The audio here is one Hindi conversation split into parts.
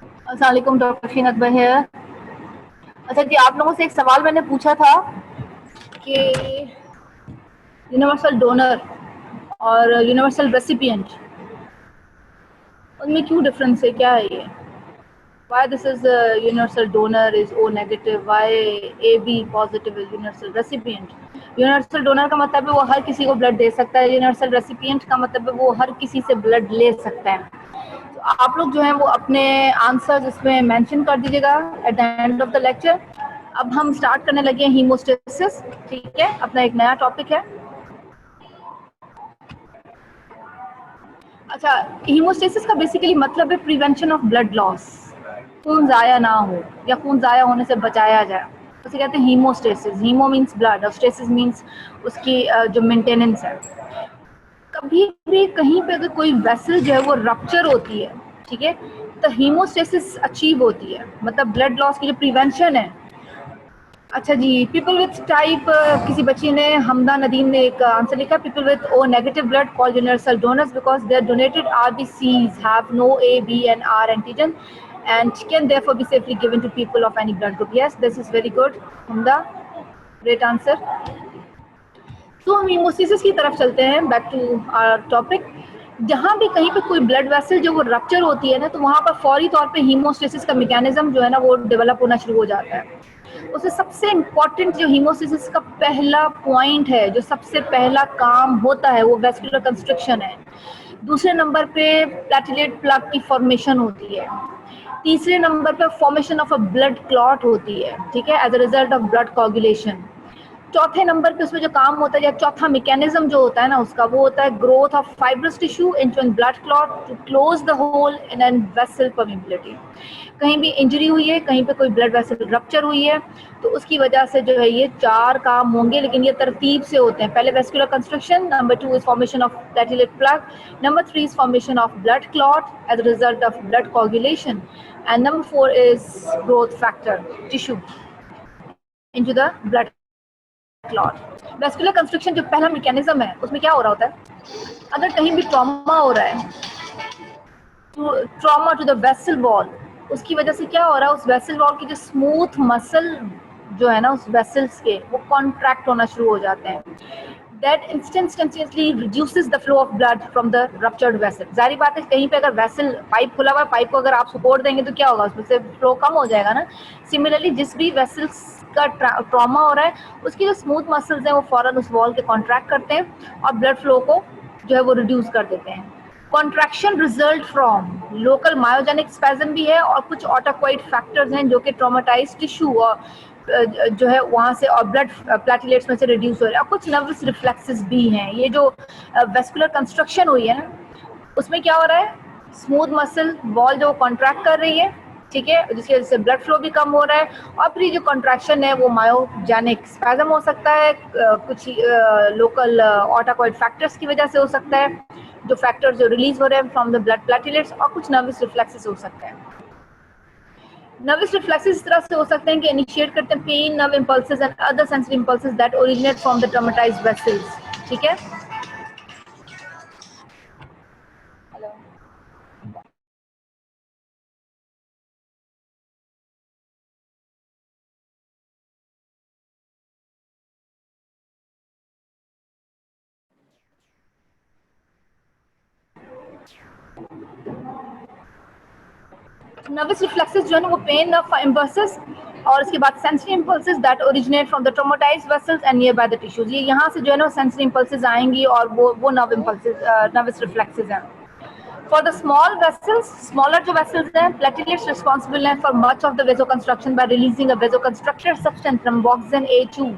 अस्सलाम वालेकुम, डॉक्टर शीन अकबर है। अच्छा जी, आप लोगों से एक सवाल मैंने पूछा था कि यूनिवर्सल डोनर और यूनिवर्सल रेसिपिएंट, उनमें क्यों डिफरेंस है, क्या है ये? Why this is a universal donor is O negative, why AB positive is universal recipient? Universal donor का मतलब है वो हर किसी को ब्लड दे सकता है, यूनिवर्सल रेसिपिएंट का मतलब है वो हर किसी से ब्लड ले सकता है। तो आप लोग जो हैं वो अपने आंसर्स इसमें मेंशन कर दीजिएगा at the end of the lecture. अब हम स्टार्ट करने लगे हैं हीमोस्टेसिस। ठीक है, अपना एक नया टॉपिक है। अच्छा, हीमोस्टेसिस का बेसिकली मतलब है प्रिवेंशन ऑफ ब्लड लॉस, खून ज़ाया ना हो या खून ज़ाया होने से बचाया जाए, उसे कहते हैं हीमोस्टेसिस। हीमो मीन्स ब्लड और स्टेसिस मीन्स उसकी जो मेंटेनेंस है। कभी भी कहीं पे अगर कोई वेसल जो है वो रप्चर होती है, ठीक है, तो हीमोस्टेसिस अचीव होती है, मतलब ब्लड लॉस की जो प्रिवेंशन है। अच्छा जी, पीपल विथ टाइप, किसी बच्ची ने, हमदा नदीम ने एक आंसर लिखा, people with O negative blood called universal donors because their donated RBCs have no A B and R antigen and can therefore be safely given to people of any blood group. Yes, this is very good, Humda. Great answer. तो हम हीमोस्टेसिस की तरफ चलते हैं, बैक टू आवर टॉपिक। जहाँ भी कहीं पे कोई ब्लड वेसल जो वो रप्चर होती है ना, तो वहाँ पर फौरी तौर पे हीमोस्टेसिस का मैकेनिज्म जो है ना वो डेवलप होना शुरू हो जाता है। उससे सबसे इम्पॉर्टेंट जो हीमोस्टेसिस का पहला पॉइंट है, जो सबसे पहला काम होता है, वो वेस्कुलर कंस्ट्रक्शन है। दूसरे नंबर पे प्लेटलेट प्लग की फॉर्मेशन होती है। तीसरे नंबर पे formation of a blood clot होती है, ठीक है, as a result of blood coagulation. चौथे नंबर पे उसमें जो काम होता है या चौथा मैकेनिज्म जो होता है ना उसका, वो होता है growth of fibrous tissue into an blood clot to close the hole in an vessel permeability. कहीं भी इंजरी हुई है, कहीं पे कोई ब्लड वेसल रप्चर हुई है, तो उसकी वजह से जो है ये चार काम होंगे, लेकिन ये तरतीब से होते हैं। पहले vascular construction, number 2 is formation of platelet plug, number 3 is formation of blood clot as a result of blood coagulation, and number 4 is growth factor tissue into the blood clot. Vascular construction जो पहला मैकेनिज्म है, उसमें क्या हो रहा होता है, अगर कहीं भी ट्रॉमा हो रहा है, trauma to the vessel wall, उसकी वजह से क्या हो रहा है, उस वेसल वॉल की जो स्मूथ मसल जो है ना उस वेसल्स के, वो कॉन्ट्रैक्ट होना शुरू हो जाते हैं। That instantaneously reduces the flow of blood from the ruptured vessel. जारी बात है, कहीं पे अगर वेसल पाइप खुला हुआ है, पाइप को अगर आप सपोर्ट देंगे तो क्या होगा, उसमें से फ्लो कम हो जाएगा ना। सिमिलरली जिस भी वेसल्स का ट्रॉमा हो रहा है, उसकी जो स्मूथ मसल्स हैं वो फौरन उस वॉल के कॉन्ट्रैक्ट करते हैं और ब्लड फ्लो को जो है वो रिड्यूस कर देते हैं। Contraction result from local myogenic spasm भी है और कुछ ऑटोक्वाइट फैक्टर्स हैं जो कि ट्रॉमेटाइज टिश्यू और जो है वहाँ से और ब्लड प्लेटलेट्स में से रिड्यूस हो रहे हैं, और कुछ नर्वस रिफ्लेक्सेस भी हैं। ये जो वेस्कुलर कंस्ट्रक्शन हुई है ना, उसमें क्या हो रहा है, स्मूथ मसल वॉल जो कॉन्ट्रैक्ट कर रही है, ठीक है, जिसकी वजह से ब्लड फ्लो भी कम हो रहा है, और फिर जो कॉन्ट्रैक्शन है वो मायोजेनिक स्पैज्म हो सकता है, कुछ लोकल ऑटोक्वाइट फैक्टर्स की वजह से हो सकता है, जो फैक्टर्स जो रिलीज हो रहे हैं फ्रॉम द ब्लड प्लेटलेट्स, और कुछ नर्वस रिफ्लेक्सेस हो सकते हैं। नर्वस रिफ्लेक्सेस इस तरह से हो सकते हैं कि इनिशिएट करते हैं pain nerve impulses and other sensory impulses that originate from the traumatised vessels, ठीक है। नर्वस रिफ्लेक्सेस जो है ना वो पेन नर्व इंपल्सेस और इसके बाद sensory impulses that originate from the traumatised vessels and near by the tissues. ये यहाँ से जो है ना सेंसरी इंपल्सेस आएंगी और वो नर्व इंपल्सेस नर्वस रिफ्लेक्सेस हैं। For the small vessels, smaller जो vessels हैं, platelets responsible हैं for much of the vasoconstriction by releasing a vasoconstrictor substance thromboxane A2।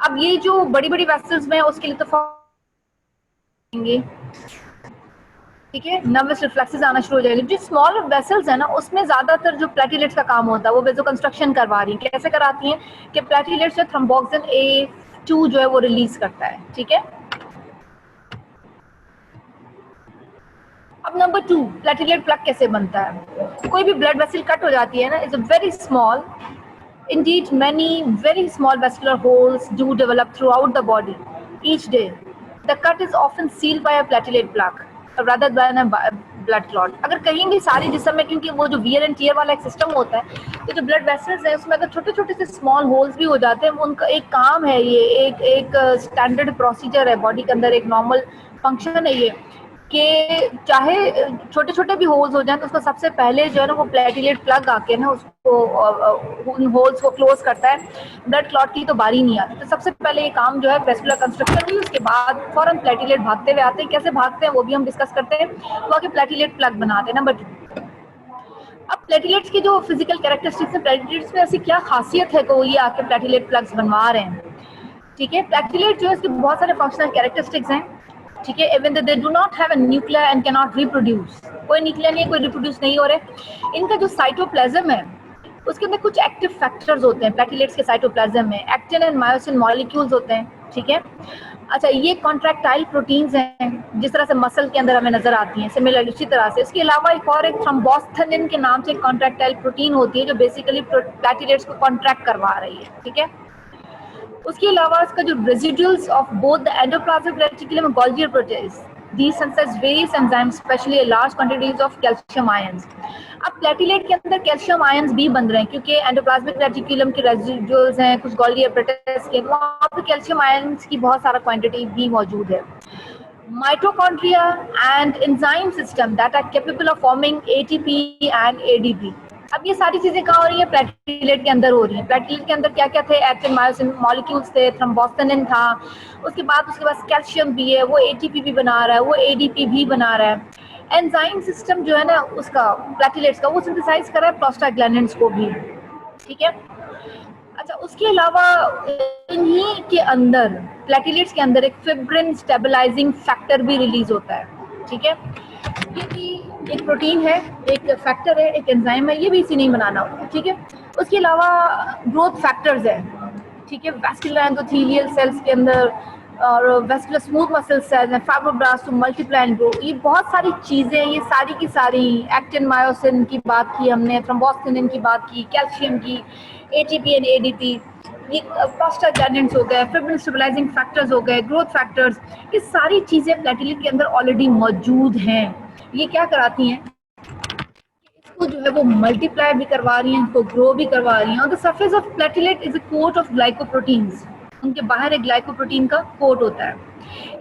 अब ये जो बड़ी बड़ी वेसल्स में उसके लिए तो ठीक है, नर्वस रिफ्लेक्सेस आना शुरू हो जाएंगे। जो स्मॉल वेसल्स है ना उसमें ज्यादातर जो प्लेटलेट्स का काम होता है वो वेसोकंस्ट्रक्शन करवा रही है। कैसे कराती हैं कि प्लेटलेट्स जो थ्रोम्बोक्सिन A2 जो है वो रिलीज करता है, ठीक है। अब नंबर 2, प्लेटलेट प्लग कैसे बनता है। कोई भी ब्लड वेसल कट हो जाती है ना, is a very small, indeed many very small vascular holes do develop throughout the body each day. The cut is often sealed by a platelet plug. rather than a blood clot. अगर कहीं भी सारी जिस्म में, क्योंकि वो जो वियर एंड टियर वाला एक सिस्टम होता है, तो जो ब्लड वेसल्स है उसमें अगर छोटे छोटे से स्मॉल होल्स भी हो जाते हैं, उनका एक काम है, ये एक स्टैंडर्ड प्रोसीजर है बॉडी के अंदर, एक नॉर्मल फंक्शन है ये, कि चाहे छोटे छोटे भी होल्स हो जाए तो उसको सबसे पहले जो है ना वो प्लेटिलेट प्लग आके ना उसको उन होल्स को क्लोज करता है। ब्लड क्लॉट की तो बारी नहीं आती, तो सबसे पहले ये काम जो है वेस्कुलर कंस्ट्रक्शन हुई, उसके बाद फौरन प्लेटिलेट भागते हुए आते हैं। कैसे भागते हैं वो भी हम डिस्कस करते हैं। वो आके प्लेटिलेट प्लग बनाते हैं। नंबर 2, अब प्लेटिलेट्स की जो फिजिकल कैरेक्टरिस्टिक्स है, प्लेटिलेट्स में ऐसी क्या खासियत है कि वो ये आके प्लेटिलेट प्लग्स बनवा रहे हैं। ठीक है, प्लेटिलेट जो है इसके बहुत सारे फंक्शनल कैरेक्टरिस्टिक्स हैं। ठीक है, even they do not have a nuclear and can not reproduce, कोई न्यूक्लियर नहीं है, कोई रिप्रोड्यूस नहीं हो रहे। इनका जो साइटोप्लाज्म है उसके अंदर कुछ एक्टिव फैक्टर्स होते हैं। प्लेटिलेट्स के साइटोप्लाज्म में एक्टिन एंड मायोसिन मॉलिक्यूल्स होते हैं। ठीक है, अच्छा, ये कॉन्ट्रैक्टाइल प्रोटीन्स हैं, जिस तरह से मसल के अंदर हमें नजर आती हैं, सिमिलर उसी तरह से। इसके अलावा एक और एक थ्रोम्बोस्थेनिन के नाम से कॉन्ट्रैक्टाइल प्रोटीन होती है जो बेसिकली प्लेटिलेट्स को कॉन्ट्रैक्ट करवा रही है। ठीक है, उसके अलावा इसका जो residuals of both the endoplasmic reticulum and Golgi protease, these synthesize various enzymes, especially a large quantities of calcium ions. अब प्लेटिलेट के अंदर कैल्शियम आयंस भी बन रहे हैं क्योंकि एंडोप्लाज्मिक रेटिकुलम के रेजिडुअल्स हैं, कुछ गोल्गी प्रोटीज के, वहाँ पे कैल्शियम आयंस की बहुत सारा क्वांटिटी भी मौजूद है। Mitochondria and enzyme system that are capable of forming ATP and ADP. अब ये सारी चीजें कहाँ हो रही है? प्लेटिलेट के अंदर हो रही है। प्लेटिलेट के अंदर क्या क्या थे? एक्टिन मायोसिन मॉलिक्यूल्स थे, थ्रोम्बोस्थेनिन था, उसके बाद कैल्शियम भी है, वो एटीपी भी बना रहा है, वो एडीपी भी बना रहा है। एंजाइम सिस्टम जो है ना उसका प्लेटिलेट्स का, वो सिंथेसाइज कर रहा है प्रोस्टाग्लैंडिन्स को भी। ठीक है, अच्छा, उसके अलावा इन्हीं के अंदर प्लेटिलेट्स के अंदर एक फिब्रिन स्टेबलाइजिंग फैक्टर भी रिलीज होता है। ठीक है, ये भी एक प्रोटीन है, एक फैक्टर है, एक एंजाइम है, ये भी इसी नहीं बनाना होता। ठीक है, उसके अलावा ग्रोथ फैक्टर्स है। ठीक है, वैस्कुलर एंडोथेलियल सेल्स के अंदर और वेस्कुलर स्मूथ मसल सेल्स हैं, fibroblast to multiply and grow, ये बहुत सारी चीज़ें, ये सारी की सारी, एक्टिन मायोसिन की बात की हमने, थ्रोम्बोस्थेनिन की बात की, कैल्शियम की, एटीपी एंड एडीपी, ये प्रोस्टाग्लैंडिन्स हो गए, फिब्रिन स्टेबलाइजिंग फैक्टर्स हो गए, ग्रोथ फैक्टर्स, ये सारी चीज़ें प्लेटिलेट के अंदर ऑलरेडी मौजूद हैं। ये क्या कराती हैं? इसको जो है वो मल्टीप्लाई भी करवा रही हैं, इसको ग्रो भी करवा रही हैं। और the surface of platelet is a coat of glycoproteins, उनके बाहर एक ग्लाइकोप्रोटीन का कोट होता है।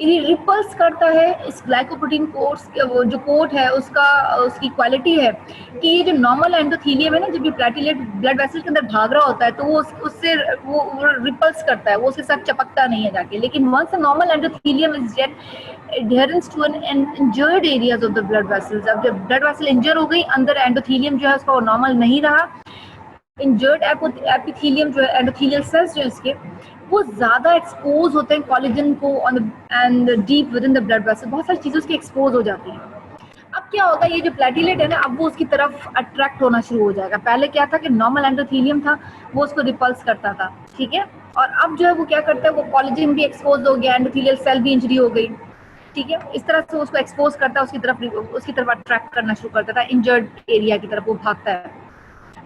ये रिपल्स करता है इस ग्लाइकोप्रोटीन कोट्स, वो जो कोट है उसका, उसकी क्वालिटी है कि ये जो नॉर्मल एंडोथेलियम है ना, जब ये प्लेटिलेट ब्लड वेसल के अंदर भाग रहा होता है तो वो उससे वो रिपल्स करता है, वो उसके साथ चपकता नहीं है जाके। लेकिन once the normal endothelium is get adherence to an injured areas of the blood vessels, अब जब ब्लड वेसल इंजर हो गई, अंदर एंडोथेलियम जो है उसका नॉर्मल नहीं रहा, इंजर्ड एपिथेलियम जो है, एंडोथेलियल सेल्स जो इसके, वो ज्यादा एक्सपोज होते हैं कोलेजन को and deep with in the blood vessel, बहुत सारी चीजें उसकी एक्सपोज हो जाती हैं। अब क्या होगा, ये जो प्लेटिलेट है ना, अब वो उसकी तरफ अट्रैक्ट होना शुरू हो जाएगा। पहले क्या था कि नॉर्मल एंडोथेलियम था, वो उसको रिपल्स करता था। ठीक है, और अब जो है वो क्या करता है, वो कोलेजन भी एक्सपोज हो गया, एंडोथेलियल सेल भी इंजरी हो गई। ठीक है, इस तरह से उसको एक्सपोज करता है, उसकी तरफ अट्रैक्ट करना शुरू करता था, इंजर्ड एरिया की तरफ वो भागता है।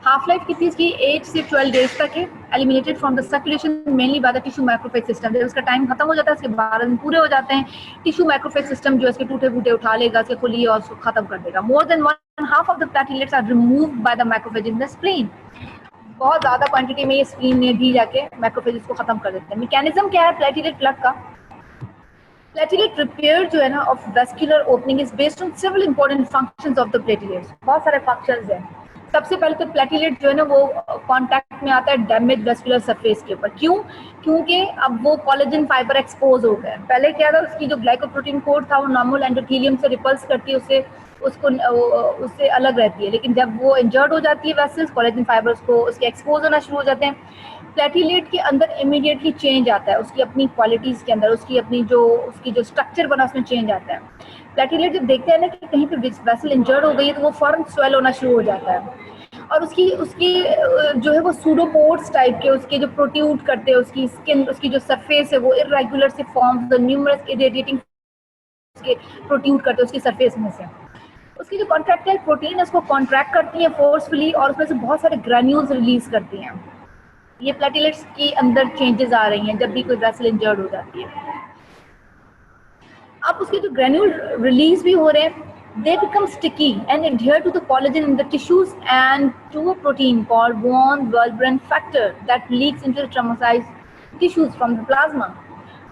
हाफ लाइफ कितनी इसकी? 8 से 12 डेज तक है। Eliminated from the circulation mainly by the tissue macrophage system, जब उसका टाइम खत्म हो जाता है, इसके 12 दिन पूरे हो जाते हैं, टिश्यू माइक्रोफेज सिस्टम जो है इसके टूटे फूटे उठा लेगा, इसके खुली और उसको खत्म कर देगा। More than 1/2 of the platelets are removed by the macrophage in the spleen, बहुत ज्यादा क्वांटिटी में ये स्प्लीन में भी जाके माइक्रोफेज को खत्म कर देते हैं। मैकेनिज्म क्या है प्लेटिलेट प्लग का? प्लेटिलेट रिपेयर जो है ना of vascular opening is based on several important functions of the platelets, बहुत सारे फंक्शंस हैं। सबसे पहले तो प्लेटिलेट जो है ना वो कांटेक्ट में आता है डैमेज वेस्कुलर सरफेस के ऊपर। क्यों? क्योंकि अब वो कोलेजन फाइबर एक्सपोज हो गए। पहले क्या था, उसकी जो ग्लाइकोप्रोटीन कोड था वो नॉर्मल एंडोथेलियम से रिपल्स करती है, उससे अलग रहती है। लेकिन जब वो इंजर्ड हो जाती है वेसल्स, कोलेजन फाइबर्स को उसके एक्सपोज होना शुरू हो जाते हैं। प्लेटिलेट के अंदर इमीडिएटली चेंज आता है, उसकी अपनी क्वालिटीज़ के अंदर, उसकी जो स्ट्रक्चर बना उसमें चेंज आता है। प्लेटिलेट जब देखते हैं ना कि कहीं पे वेसल इंजर्ड हो गई है तो वो फौरन स्वेल होना शुरू हो जाता है, और उसकी जो है वो सूडोपोड्स टाइप के उसके जो प्रोट्यूट करते हैं, उसकी स्किन, उसकी जो सरफेस है वो इरेगुलर से फॉर्म्स, द न्यूमरस इरिटेटिंग उसके प्रोट्यूट करते हैं उसकी सरफेस में से। उसकी जो कॉन्ट्रैक्टाइल प्रोटीन है उसको कॉन्ट्रैक्ट करती है फोर्सफुली और उसमें से बहुत सारे ग्रैन्यूल्स रिलीज करती हैं। ये प्लेटिलेट्स के अंदर चेंजेस आ रही हैं जब भी कोई वेसल इंजर्ड हो जाती है। अब उसके जो ग्रेन्यूल रिलीज भी हो रहे हैं, they become sticky and adhere to the collagen in the tissues and to a protein called von Willebrand factor that leaks into the traumatized tissues from the plasma.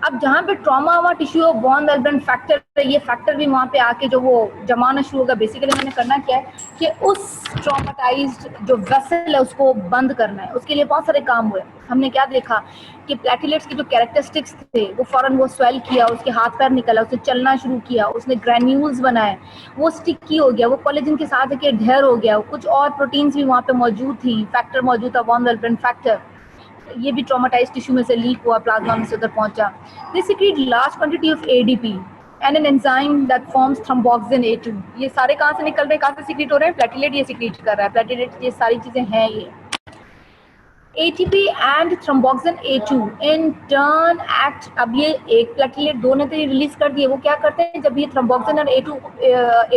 अब जहाँ पे ट्रॉमा हुआ टिश्यू वॉन वेलब्रेंड फैक्टर है, ये फैक्टर भी वहाँ पे आके जो वो जमाना शुरू होगा. बेसिकली मैंने करना क्या है कि उस ट्रॉमाटाइज्ड जो वेसल है उसको बंद करना है. उसके लिए बहुत सारे काम हुए. हमने क्या देखा कि प्लेटलेट्स की जो कैरेक्टरिस्टिक्स थे वो फौरन वो स्वेल किया, उसके हाथ पैर निकला, उसने चलना शुरू किया, उसने ग्रैन्यूल्स बनाए, वो स्टिकी हो गया, वो कोलेजन के साथ एक ढेर हो गया. कुछ और प्रोटीन्स भी वहाँ पे मौजूद थी, फैक्टर मौजूद था वॉन वेलब्रेंड फैक्टर. ये भी ट्रॉमाटाइज टिश्यू में से लीक हुआ, प्लाज्मा में से उधर पहुंचा. They secrete large quantity of ADP and an enzyme that forms thromboxane A2. ये सारे कहाँ से निकल रहे हैं, कहाँ से सीक्रेट हो रहे हैं? प्लेटलेट ये सीक्रेट कर रहा है. प्लेटलेट ये सारी चीजें हैं. ये ATP and thromboxane A2 in turn act. अब ये एक प्लेटलेट दो ने तो ये रिलीज कर दिए. वो क्या करते हैं जब ये थ्रोम्बोक्सिन और A2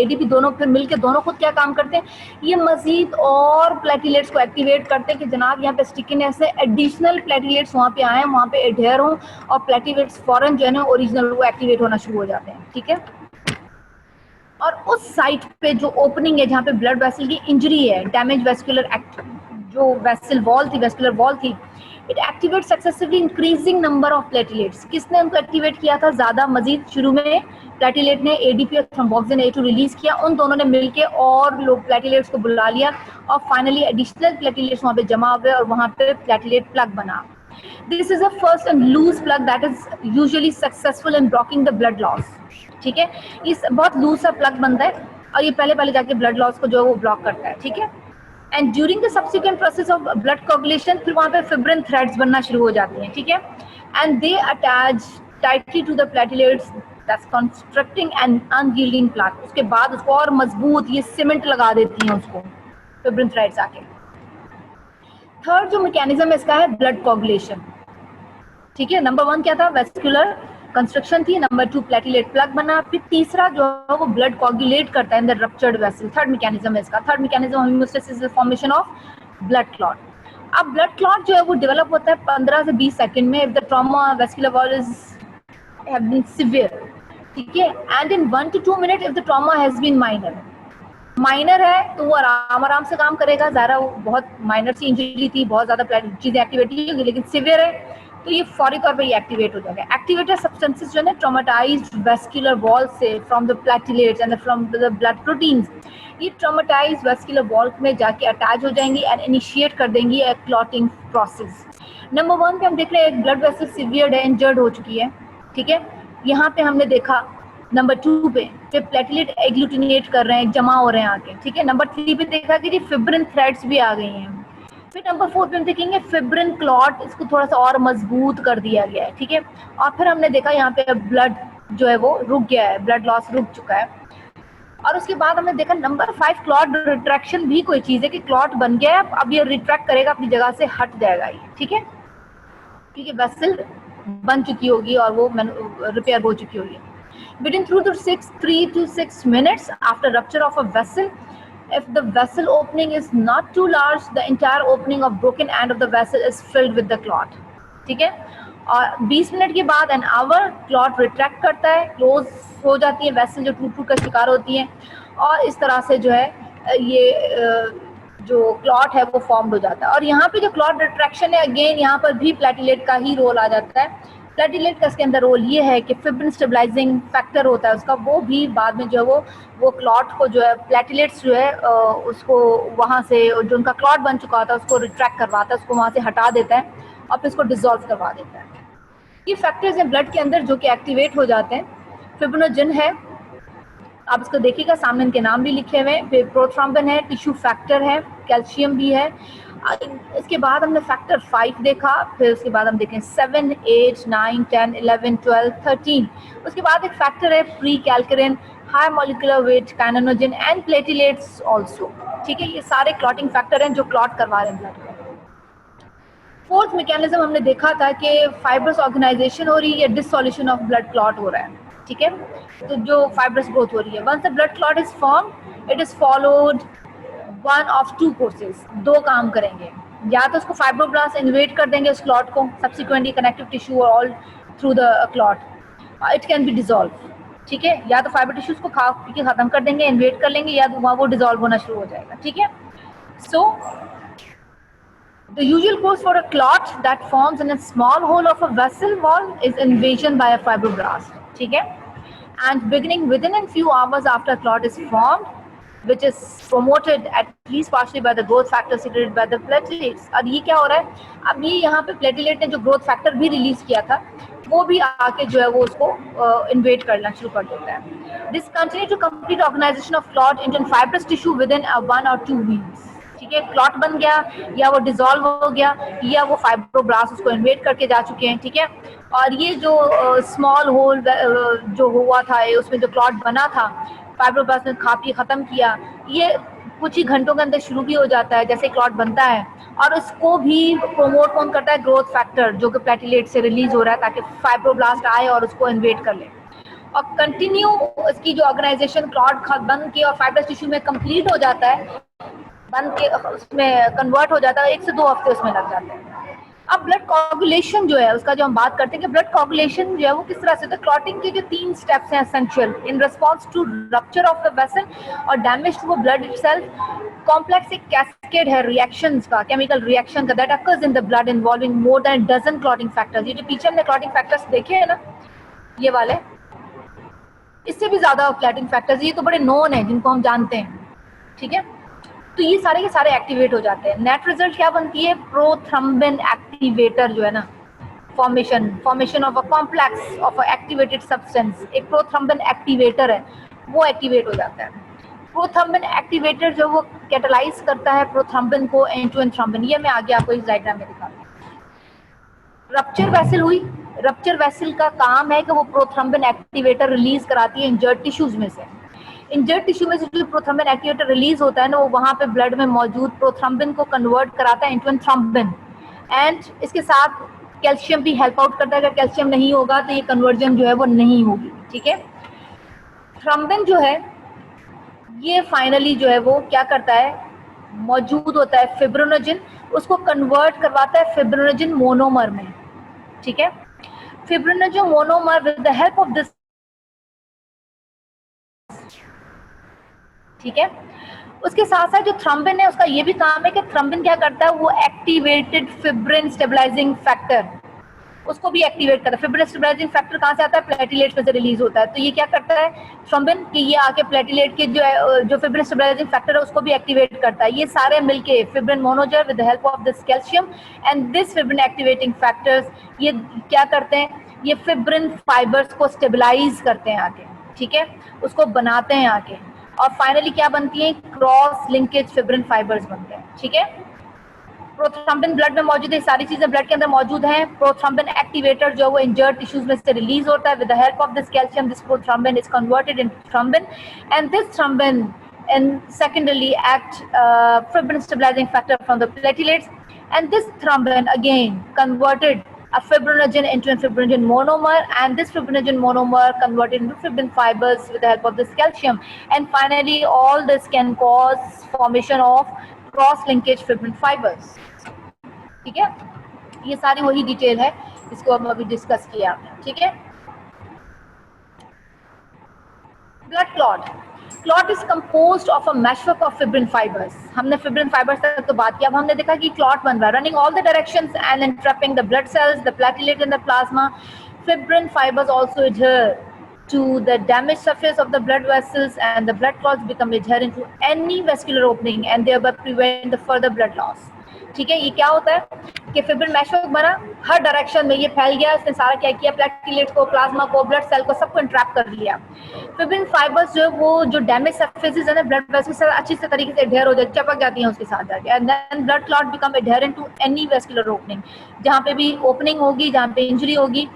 ADP दोनों फिर मिलके दोनों खुद क्या काम करते हैं, ये मजीद और प्लेटलेट्स को एक्टिवेट करते हैं कि जनाब यहाँ पे स्टिकीनेस है, एडिशनल प्लेटलेट्स वहाँ पे आए, वहाँ पे एडहेयर हों और प्लेटलेट्स फॉरन जो है ना ओरिजिनल वो एक्टिवेट होना शुरू हो जाते हैं. ठीक है. और उस साइट पे जो ओपनिंग है जहाँ पे ब्लड वेसल की इंजरी है, डैमेज वेस्कुलर जो वेसल वॉल थी, वेस्कुलर वॉल थी, it activate successively increasing number of platelets. किसने उनको एक्टिवेट किया था ज़्यादा? मजीद शुरू में प्लेटलेट ने एडीपी और थ्रोम्बोक्सिन A2 रिलीज किया. उन दोनों ने मिलके और लोग प्लेटलेट्स को बुला लिया और फाइनली एडिशनल प्लेटलेट्स वहाँ पे जमा हुए और वहाँ पे प्लेटलेट प्लग बना. This is a first and loose plug that is usually successful in blocking the blood loss. ठीक है. इस बहुत लूज सा प्लग बनता है और ये पहले जाके ब्लड लॉस को जो है वो ब्लॉक करता है. ठीक है. And during the subsequent process of blood coagulation फिर वहाँ पे फिब्रिन थ्रेड्स बनना शुरू हो जाती हैं. ठीक है. And they attach tightly to the platelets that's constructing an unyielding plaque. उसके बाद उसको और मजबूत ये सीमेंट लगा देती हैं उसको फिब्रिन थ्रेड्स आके. थर्ड जो मैकेनिज्म इसका है ब्लड कोगुलेशन. ठीक है. नंबर 1 क्या था? वेस्कुलर कंस्ट्रक्शन थी. नंबर 2 प्लेटलेट प्लग बना. फिर तीसरा जो है वो ब्लड कोगुलेट करता है in the ruptured vessel. Third mechanism है इसका. Third mechanism haemostasis is formation of blood clot. अब ब्लड क्लॉट जो है वो डेवलप होता है 15 से 20 सेकंड में if the trauma vascular wall is have been severe. ठीक है. And in 1 to 2 minute if the trauma has been minor है तो वो आराम से काम करेगा. ज़रा वो बहुत माइनर सी इंजरी थी, बहुत ज़्यादा चीज़ें एक्टिवेट नहीं होगी, लेकिन सिवियर है तो ये फौरी तौर पे ये एक्टिवेट हो जाएगा. एक्टिवेटेड सब्सटेंसेस जो है ट्रॉमाटाइज्ड वेस्कुलर वॉल से from the platelets and from the blood proteins, ये ट्रॉमाटाइज्ड वेस्कुलर वॉल में जाके अटैच हो जाएंगी एंड इनिशिएट कर देंगी एक क्लॉटिंग प्रोसेस. नंबर 1 पे हम देख रहे हैं एक ब्लड वेसल सीवियर है, इंजर्ड हो चुकी है. ठीक है. यहाँ पे हमने देखा नंबर 2 पे प्लेटलेट एग्लूटिनेट कर रहे हैं, जमा हो रहे हैं आके. ठीक है. नंबर 3 पे देखा कि फिब्रिन थ्रेड्स भी आ गई हैं. फिर नंबर 4 पे हम देखेंगे फिब्रिन क्लॉट, इसको थोड़ा सा और मजबूत कर दिया गया है. ठीक है. और फिर हमने देखा यहाँ पे ब्लड जो है वो रुक गया है, ब्लड लॉस रुक चुका है. और उसके बाद हमने देखा नंबर 5 क्लॉट रिट्रैक्शन भी कोई चीज़ है कि क्लॉट बन गया है, अब ये रिट्रैक्ट करेगा, अपनी जगह से हट जाएगा ये. ठीक है. क्योंकि वेसल बन चुकी होगी और वो रिपेयर हो चुकी होगी. Between 3 to 6 minutes after rupture of a vessel, if the vessel opening is not too large, the entire opening of broken end of the vessel is filled with the clot. ठीक है. और 20 मिनट के बाद एन आवर क्लॉट रिट्रैक्ट करता है, क्लोज हो जाती है वेसल जो टूट का शिकार होती है और इस तरह से जो है ये जो क्लॉट है वो फॉर्म हो जाता है. और यहाँ पे जो क्लॉट रिट्रैक्शन है अगेन यहाँ पर भी प्लेटलेट का ही रोल आ जाता है. प्लेटलेट का इसके अंदर रोल ये है कि फिब्रिन स्टेबलाइजिंग फैक्टर होता है उसका, वो भी बाद में जो है वो क्लॉट को जो है प्लेटलेट्स जो है उसको वहाँ से जो उनका क्लॉट बन चुका होता है उसको रिट्रैक्ट करवाता है, उसको वहाँ से हटा देता है और फिर इसको डिसॉल्व करवा देता है. ये फैक्टर्स हैं ब्लड के अंदर जो कि एक्टिवेट हो जाते हैं. फिब्रिनोजन है, आप इसको देखिएगा सामने इनके नाम भी लिखे हुए हैं. फिर प्रोथ्रोम्बिन है, टिश्यू फैक्टर है, कैल्शियम भी है. इसके बाद हमने फैक्टर 5 देखा. फिर उसके बाद हम देखें 7, 8, 9, 10, 11, 12, 13. उसके बाद एक फैक्टर है prekallikrein, high molecular weight kininogen and platelets also. ठीक है. ये सारे क्लॉटिंग फैक्टर हैं जो क्लॉट करवा रहे हैं ब्लड को. फोर्थ मैकेनिज्म हमने देखा था कि फाइब्रस ऑर्गेनाइजेशन हो रही है या डिसोल्यूशन ऑफ ब्लड क्लॉट हो रहा है. ठीक है. तो जो फाइब्रस ग्रोथ हो रही है, once the blood clot is form it is followed one of 2 courses. 2 काम करेंगे, या तो उसको फाइब्रोब्लास्ट इन्वेट कर देंगे उस क्लॉट को, सब्सिक्वेंटली कनेक्टिव टिश्यू और all through the clot, it can be dissolve. ठीक है, या तो फाइबर टिश्यूज को खा पी के खत्म कर देंगे, इन्वेट कर लेंगे, या वहाँ वो डिजोल्व होना शुरू हो जाएगा। ठीक है, सो the usual course for a clot that forms in a small hole of a vessel wall is invasion by a fibroblast. ठीक है, and beginning within a few hours after a clot is formed, which is promoted at least partially by the growth factor secreted by the platelets. अब ये क्या हो रहा है, अब ये यहाँ पे प्लेटलेट ने जो ग्रोथ फैक्टर भी रिलीज किया था वो भी आके जो है वो उसको इन्वेट करना शुरू कर देता है। This continue to complete organisation of clot into fibrous tissue with in 1 or 2 weeks। ठीक है, क्लॉट बन गया या वो डिसॉल्व हो गया या वो फाइब्रोब्लास्ट उसको इन्वेट करके जा चुके हैं। ठीक है, और ये जो स्मॉल होल जो हुआ था उसमें जो क्लॉट बना था फाइब्रोब्लास्ट ने खा पी खत्म किया, ये कुछ ही घंटों के अंदर शुरू भी हो जाता है जैसे क्लॉट बनता है, और उसको भी प्रमोट कौन करता है, ग्रोथ फैक्टर जो कि प्लेटलेट से रिलीज हो रहा है ताकि फाइब्रोब्लास्ट आए और उसको इन्वेट कर ले। और कंटिन्यू इसकी जो ऑर्गेनाइजेशन क्लॉट बन के और फाइब्रस टिश्यू में कंप्लीट हो जाता है, बन के उसमें कन्वर्ट हो जाता है, 1 से 2 हफ्ते उसमें लग जाते हैं। अब ब्लड कोगुलेशन जो है उसका जो हम बात करते हैं कि ब्लड कोगुलेशन जो है वो किस तरह से, तो क्लॉटिंग के जो 3 स्टेप्स हैं essential in response to rupture of the vessel और damage to blood itself. Complex एक कैस्केड है रिएक्शंस का, केमिकल रिएक्शन का, that occurs in the blood involving more than dozen clotting factors. ये जो पीछे हमने क्लॉटिंग फैक्टर्स देखे हैं ना, ये वाले, इससे भी ज्यादा क्लॉटिंग फैक्टर्स, ये तो बड़े नोन है जिनको हम जानते हैं। ठीक है, तो ये सारे के सारे एक्टिवेट हो जाते हैं। नेट रिजल्ट क्या बनती है, प्रोथ्रम्बिन एक्टिवेटर जो है ना, formation of a complex of a activated substance, एक प्रोथ्रम्बिन एक्टिवेटर है वो एक्टिवेट हो जाता है। प्रोथ्रम्बिन एक्टिवेटर जो वो कैटालाइज करता है प्रोथ्रम्बिन को एंड टू एंड थ्रम्बिन, ये मैं आगे आपको इस डायग्राम में दिखाऊंगी। रप्चर वेसल हुई, रप्चर वेसल का काम है कि वो प्रोथ्रम्बिन एक्टिवेटर रिलीज कराती है इंजर्ड टिश्यूज में से। इंजर्ड टिश्यू में से जो प्रोथ्रम्बिन एक्टिवेटर रिलीज होता है ना, वो वहाँ पे ब्लड में मौजूद प्रोथ्रम्बिन को कन्वर्ट कराता है इनटू एन थ्रम्बिन, एंड इसके साथ कैल्शियम भी हेल्प आउट करता है। अगर कैल्शियम नहीं होगा तो ये कन्वर्जन जो है वो नहीं होगी। ठीक है, थ्रम्बिन जो है ये फाइनली जो है वो क्या करता है, मौजूद होता है फिब्रिनोजन, उसको कन्वर्ट करवाता है फिब्रिनोजन मोनोमर में। ठीक है, fibrinogen monomer with the help of this, ठीक है, उसके साथ साथ जो थ्रम्बिन है उसका ये भी काम है कि थ्रम्बिन क्या करता है, वो एक्टिवेटेड फिब्रिन स्टेबलाइजिंग फैक्टर उसको भी एक्टिवेट करता है। फिब्रिन स्टेबलाइजिंग फैक्टर कहाँ से आता है, प्लेटलेट्स में से रिलीज होता है। तो ये क्या करता है थ्रम्बिन कि ये आके प्लेटलेट के जो फिब्रिन स्टेबलाइजिंग फैक्टर है उसको भी एक्टिवेट करता है। ये सारे मिलके fibrin monomer with the help of this calcium and this fibrin activating factors ये क्या करते हैं, ये फिब्रिन फाइबर्स को स्टेबलाइज करते हैं आके। ठीक है, उसको बनाते हैं आके, और फाइनली क्या बनती है, क्रॉस लिंकेज फिब्रिन फाइबर्स बनते हैं। ठीक है, प्रोथ्रम्बिन ब्लड में मौजूद है, सारी चीजें ब्लड के अंदर मौजूद हैं। प्रोथ्रम्बिन एक्टिवेटर जो वो इंजर्ड टिश्यूज में से रिलीज होता है with the help of this calcium, this prothrombin is converted into thrombin and this thrombin and secondarily act fibrin stabilizing factor from the platelets, and this thrombin again converted a fibrinogen into a fibrinogen monomer, and this fibrinogen monomer converted into fibrin fibers with the help of this calcium, and finally all this can cause formation of cross linkage fibrin fibers। ठीक है, ये सारी वही डिटेल है इसको हम अभी डिस्कस किया। ठीक है, blood clot, clot is composed of a mashup of fibrin fibres. हमने फिब्रिन फाइबर्स तक तो बात किया, अब हमने देखा कि क्लॉट बन रहा है running all the directions and interrupting the blood cells, the platelet in the plasma. Fibrin fibres also adhere to the damaged surface of the blood vessels, and the blood clots become adherent to any vascular opening and thereby prevent the further blood loss। ठीक है, ये क्या होता है कि फिब्रिन मैशअप बना, हर डायरेक्शन में ये फैल गया, इसने सारा क्या किया, प्लेटलेट को, प्लाज्मा को, ब्लड सेल को, सबको इंट्रैप कर लिया। फिब्रिन फाइबर्स जो वो जो डैमेज सरफेसेस है ना ब्लड वेसल्स से अच्छी से तरीके से एडहेयर हो जाती, चिपक जाती हैं उसके साथ जाके, and then blood clot become adherent to any vascular opening. जहाँ पे भी ओपनिंग होगी, जहाँ पे इंजरी होगी,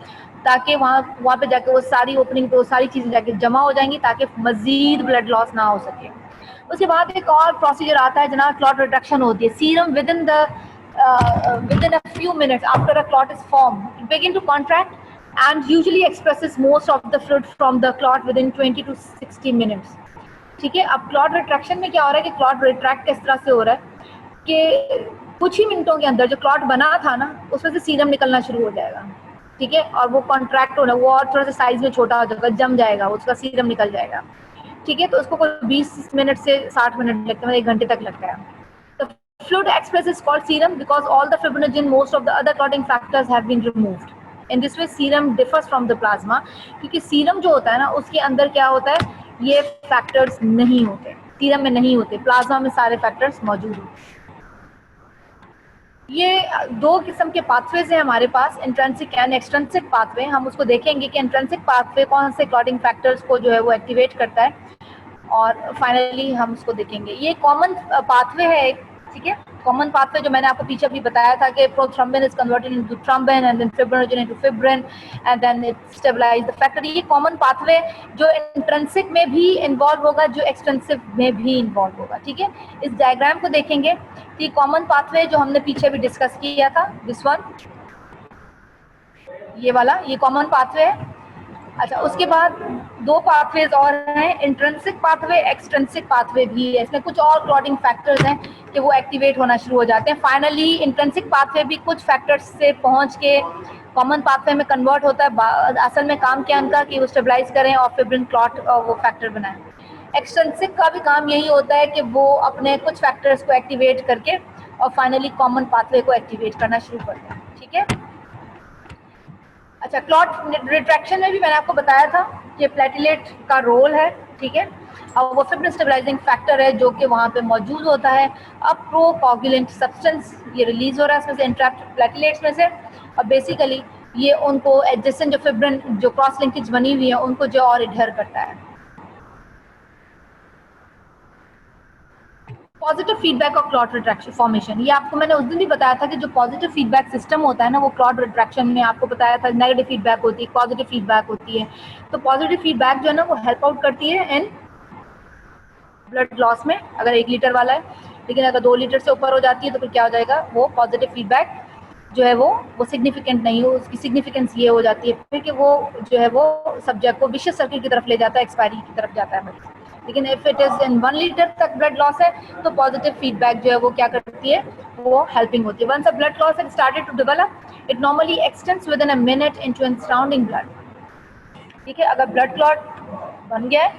ताकि वहाँ पे जाके वो सारी ओपनिंग पे वो सारी चीजें जाके जमा हो जाएंगी ताकि मजीद ब्लड लॉस ना हो सके। उसके बाद एक और प्रोसीजर आता है जनाब, क्लॉट रिडक्शन होती है। Serum within a few minutes after a clot is formed begin to contract and usually expresses most of the fluid from the clot within 20 to 60 minutes। ठीक है, अब क्लॉट रिट्रैक्शन में क्या हो रहा है कि क्लॉट रिट्रैक्ट किस तरह से हो रहा है कि कुछ ही मिनटों के अंदर जो क्लॉट बना था ना उसमें से सीरम निकलना शुरू हो जाएगा। ठीक है, और वो कॉन्ट्रैक्ट होना, वो और थोड़ा सा साइज में छोटा हो जाएगा, जम जाएगा, उसका सीरम निकल जाएगा, ठीक है। तो उसको कोई 20 मिनट से 60 मिनट लगते हैं, 1 घंटे तक लगता है। तो fluid express is called serum because all the fibrinogen, most of the other clotting factors have been removed. In this way serum differs from the plasma, क्योंकि सीरम जो होता है ना उसके अंदर क्या होता है, ये फैक्टर्स नहीं होते, सीरम में नहीं होते, प्लाज्मा में सारे फैक्टर्स मौजूद होते हैं। ये दो किस्म के पाथवेज हैं हमारे पास, इंट्रिंसिक एंड एक्सट्रिंसिक पाथवे। हम उसको देखेंगे कि इंट्रिंसिक पाथवे कौन से क्लॉटिंग फैक्टर्स को जो है वो एक्टिवेट करता है, और फाइनली हम उसको देखेंगे। ये कॉमन पाथवे है एक, ठीक है, कॉमन पाथवे जो मैंने आपको पीछे भी बताया था कि prothrombin is converted into thrombin and then fibrinogen into fibrin and then it stabilize the factor. ये कॉमन पाथवे जो इंट्रिंसिक में भी इन्वॉल्व होगा, जो एक्सटेंसिव में भी इन्वॉल्व होगा, ठीक है। इस डायग्राम को देखेंगे कि कॉमन पाथवे जो हमने पीछे भी डिस्कस किया था, दिस वन, ये वाला, ये कॉमन पाथवे है। अच्छा, उसके बाद दो पाथवेज और हैं, इंट्रिंसिक पाथवे, एक्सट्रिंसिक पाथवे भी है। इसमें कुछ और क्लॉटिंग फैक्टर्स हैं कि वो एक्टिवेट होना शुरू हो जाते हैं। फाइनली इंट्रिंसिक पाथवे भी कुछ फैक्टर्स से पहुंच के कॉमन पाथवे में कन्वर्ट होता है। असल में काम क्या उनका कि वो स्टेबलाइज करें और फिब्रिन क्लॉट वो फैक्टर बनाएं। एक्सट्रिंसिक का भी काम यही होता है कि वो अपने कुछ फैक्टर्स को एक्टिवेट करके और फाइनली कॉमन पाथवे को एक्टिवेट करना शुरू करते हैं, ठीक है। अच्छा, क्लॉट रिट्रैक्शन में भी मैंने आपको बताया था कि प्लेटलेट का रोल है, ठीक है, और वो फिब्रिन स्टेबलाइजिंग फैक्टर है जो कि वहाँ पे मौजूद होता है। अब प्रोकोगुलेंट सब्सटेंस ये रिलीज हो रहा है इसमें से, इंट्रैप्ट प्लेटलेट्स में से, और बेसिकली ये उनको एडजेसेंट जो फिब्रिन जो क्रॉस लिंकेज बनी हुई है उनको जो और एडहेयर करता है। Positive feedback of clot retraction formation, ये आपको मैंने उस दिन भी बताया था कि जो पॉजिटिव फीडबैक सिस्टम होता है ना, वो क्लॉट रिट्रैक्शन में आपको बताया था, नेगेटिव फीडबैक होती है, पॉजिटिव फीडबैक होती है। तो पॉजिटिव फीडबैक जो है ना वो हेल्प आउट करती है इन ब्लड लॉस में, अगर 1 लीटर वाला है, लेकिन अगर 2 लीटर से ऊपर हो जाती है तो फिर क्या हो जाएगा, वो पॉजिटिव फीडबैक जो है वो सिग्निफिकेंट नहीं हो, उसकी सिग्निफिकेंस ये हो जाती है फिर कि वो जो है वो सब्जेक्ट को विशियस सर्किल की तरफ ले जाता है, एक्सपायरी की तरफ जाता है। लेकिन if it is in 1 litre तक ब्लड लॉस है तो पॉजिटिव फीडबैक जो है वो क्या करती है, वो हेल्पिंग होती है। Once a blood loss has started to develop, it normally extends with in a minute into surrounding blood, ठीक है। अगर ब्लड क्लॉट बन गया है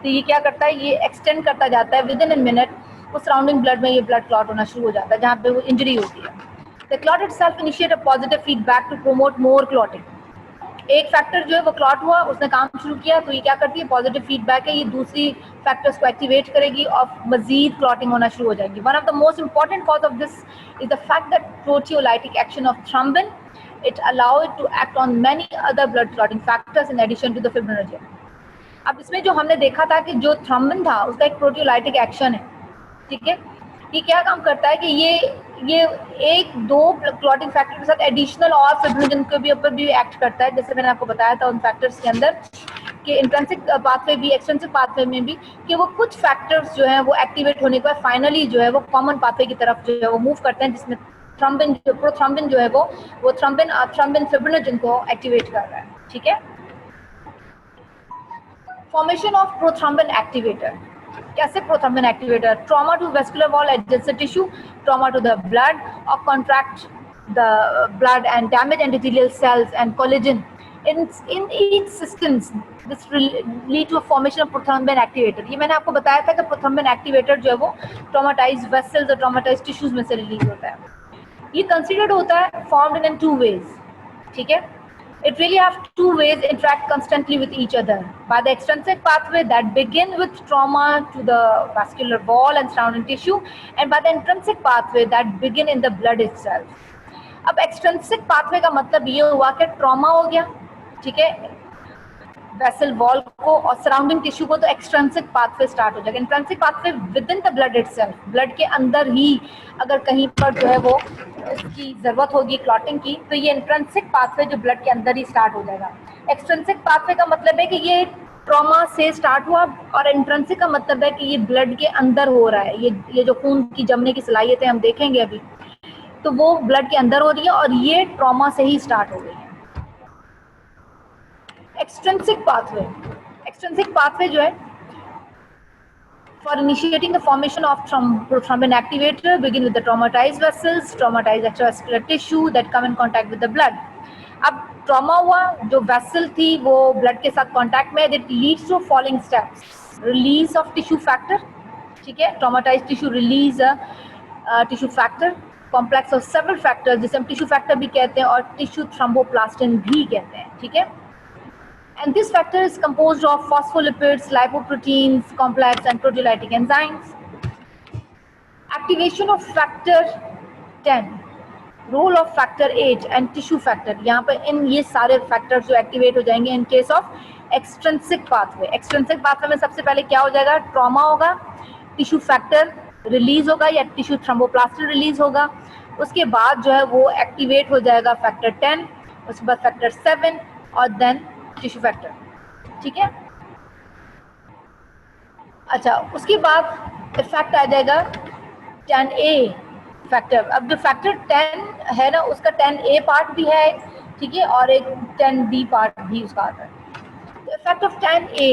तो ये क्या करता है, ये एक्सटेंड करता जाता है विद इन अ मिनट, वो सराउंडिंग ब्लड में ये ब्लड क्लॉट होना शुरू हो जाता है जहाँ पे वो इंजरी होती है। The clot itself initiate a positive feedback to promote more clotting. एक फैक्टर जो है वो क्लॉट हुआ, उसने काम शुरू किया, तो ये क्या करती है, पॉजिटिव फीडबैक है, ये दूसरी फैक्टर्स को एक्टिवेट करेगी और मजीद क्लॉटिंग होना शुरू हो जाएगी। One of the most important cause of this is the fact that proteolytic action of thrombin, it allow it to act on many other blood clotting factors in addition to the fibrinogen. अब इसमें जो हमने देखा था कि जो थ्रोम्बिन था उसका एक प्रोटियोलाइटिक एक्शन है, ठीक है। ये क्या काम करता है कि ये एक दो क्लॉटिंग फैक्टर के साथ एडिशनल और फिब्रिनोजन के भी ऊपर भी एक्ट करता है, जैसे मैंने आपको बताया था उन फैक्टर्स के अंदर कि इंट्रिंसिक पाथवे भी, एक्सट्रिंसिक पाथवे में भी, कि वो कुछ फैक्टर्स जो हैं वो एक्टिवेट होने के बाद फाइनली जो है वो कॉमन पाथवे की तरफ जो है वो मूव करते हैं, जिसमें थ्रोम्बिन जो प्रोथ्रोम्बिन जो है वो थ्रोम्बिन फिब्रिनोजन को एक्टिवेट कर रहा है, ठीक है। फॉर्मेशन ऑफ प्रोथ्रोम्बिन एक्टिवेटर, कैसे prothrombin activator, trauma to vascular wall adjacent tissue, trauma to the blood और contract the blood and damage endothelial cells and collagen in each systems this will lead to a formation of prothrombin activator। ये मैंने आपको बताया था कि prothrombin activator जो है वो traumatized vessels और traumatized tissues में से रिलीज होता है। ये कंसिडर्ड होता है formed in 2 ways, ठीक है। It really have 2 ways interact constantly with each other by the extrinsic pathway that begin with trauma to the vascular wall and surrounding tissue, and by the intrinsic pathway that begin in the blood itself। अब एक्सट्रिंसिक पाथवे का मतलब ये हुआ कि ट्रॉमा हो गया, ठीक है, वेसल वॉल को और सराउंडिंग टिश्यू को, तो एक्सट्रिंसिक पाथवे स्टार्ट हो जाएगा। Intrinsic pathway with in the blood itself, blood के अंदर ही अगर कहीं पर जो है वो इसकी जरूरत होगी क्लॉटिंग की, तो ये इंट्रिंसिक पाथवे जो ब्लड के अंदर ही स्टार्ट हो जाएगा। एक्सट्रिंसिक पाथवे का मतलब है कि ये ट्रॉमा से स्टार्ट हुआ, और इंट्रिंसिक का मतलब है कि ये ब्लड के अंदर हो रहा है, ये जो खून की जमने की सलाहियत है हम देखेंगे अभी, तो वो ब्लड के अंदर हो रही है और ये ट्रॉमा से ही स्टार्ट हो गई है। एक्सट्रिंसिक पाथवे जो है for initiating the formation of prothrombin activator begin with the traumatized vessels, traumatized extravascular tissue that come in contact with the blood। अब ट्रॉमा हुआ, जो वेसल थी वो ब्लड के साथ कांटेक्ट में, it leads to following steps: release of tissue factor, ठीक है, traumatize tissue release tissue factor, complex of several factors जिसे हम टिश्यू फैक्टर भी कहते हैं और टिश्यू थ्रोम्बोप्लास्टिन भी कहते हैं, ठीक है। And this factor is composed of phospholipids, lipoproteins, complex and proteolytic enzymes. Activation of factor 10, role of factor 8 and tissue factor. यहाँ पर इन ये सारे फैक्टर्स जो एक्टिवेट हो जाएंगे in case of extrinsic pathway. Extrinsic pathway में सबसे पहले क्या हो जाएगा, ट्रॉमा होगा, टिश्यू फैक्टर रिलीज होगा या टिश्यू थ्रोम्बोप्लास्टिन रिलीज होगा, उसके बाद जो है वो एक्टिवेट हो जाएगा फैक्टर 10, उसके बाद फैक्टर 7 और देन टिश्यू फैक्टर, ठीक है। अच्छा, उसके बाद इफेक्ट आ जाएगा 10A फैक्टर। अब जो फैक्टर 10 है ना उसका 10A पार्ट भी है, ठीक है, और एक 10B पार्ट भी उसका आता है। The effect of 10A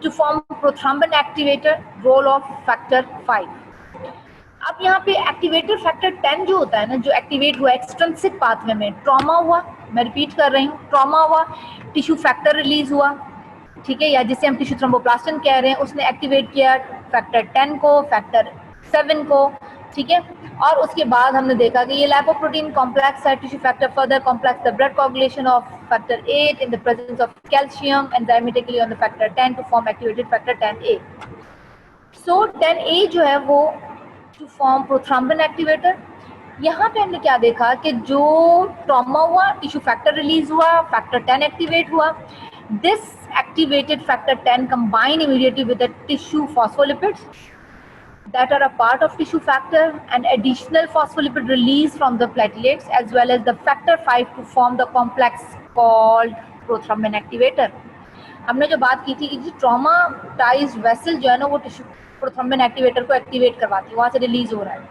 to form prothrombin activator, role of factor 5। अब यहाँ पे एक्टिवेटर फैक्टर 10 जो होता है ना, जो एक्टिवेट हुआ एक्सट्रिंसिक पाथवे में, ट्रॉमा हुआ, मैं रिपीट कर रही हूँ, ट्रॉमा हुआ, टिश्यू फैक्टर रिलीज हुआ, ठीक है, या जिसे हम टिश्यू थ्रोम्बोप्लास्टिन कह रहे हैं, उसने एक्टिवेट किया फैक्टर 10 को, फैक्टर 7 को, ठीक है। और उसके बाद हमने देखा कि ये लाइपोप्रोटीन कॉम्प्लेक्स है, tissue factor further complex the blood coagulation of factor 8 in the presence of calcium enzymatically on the factor 10 to form activated factor 10A। So 10A जो है वो टू फॉर्म प्रोथ्रोम्बिन एक्टिवेटर। यहाँ पे हमने क्या देखा कि जो ट्रॉमा हुआ, टिश्यू फैक्टर रिलीज हुआ, फैक्टर 10 एक्टिवेट हुआ, this activated factor 10 combine immediately with the tissue phospholipids that are a part of tissue factor and additional phospholipid release from the platelets as well as the factor 5 to form the complex called prothrombin activator। हमने जो बात की थी कि जो ट्रॉमाटाइज्ड वेसल जो है ना वो टिश्यू प्रोथ्रोम्बिन एक्टिवेटर को एक्टिवेट करवाती है, वहाँ से रिलीज हो रहा है।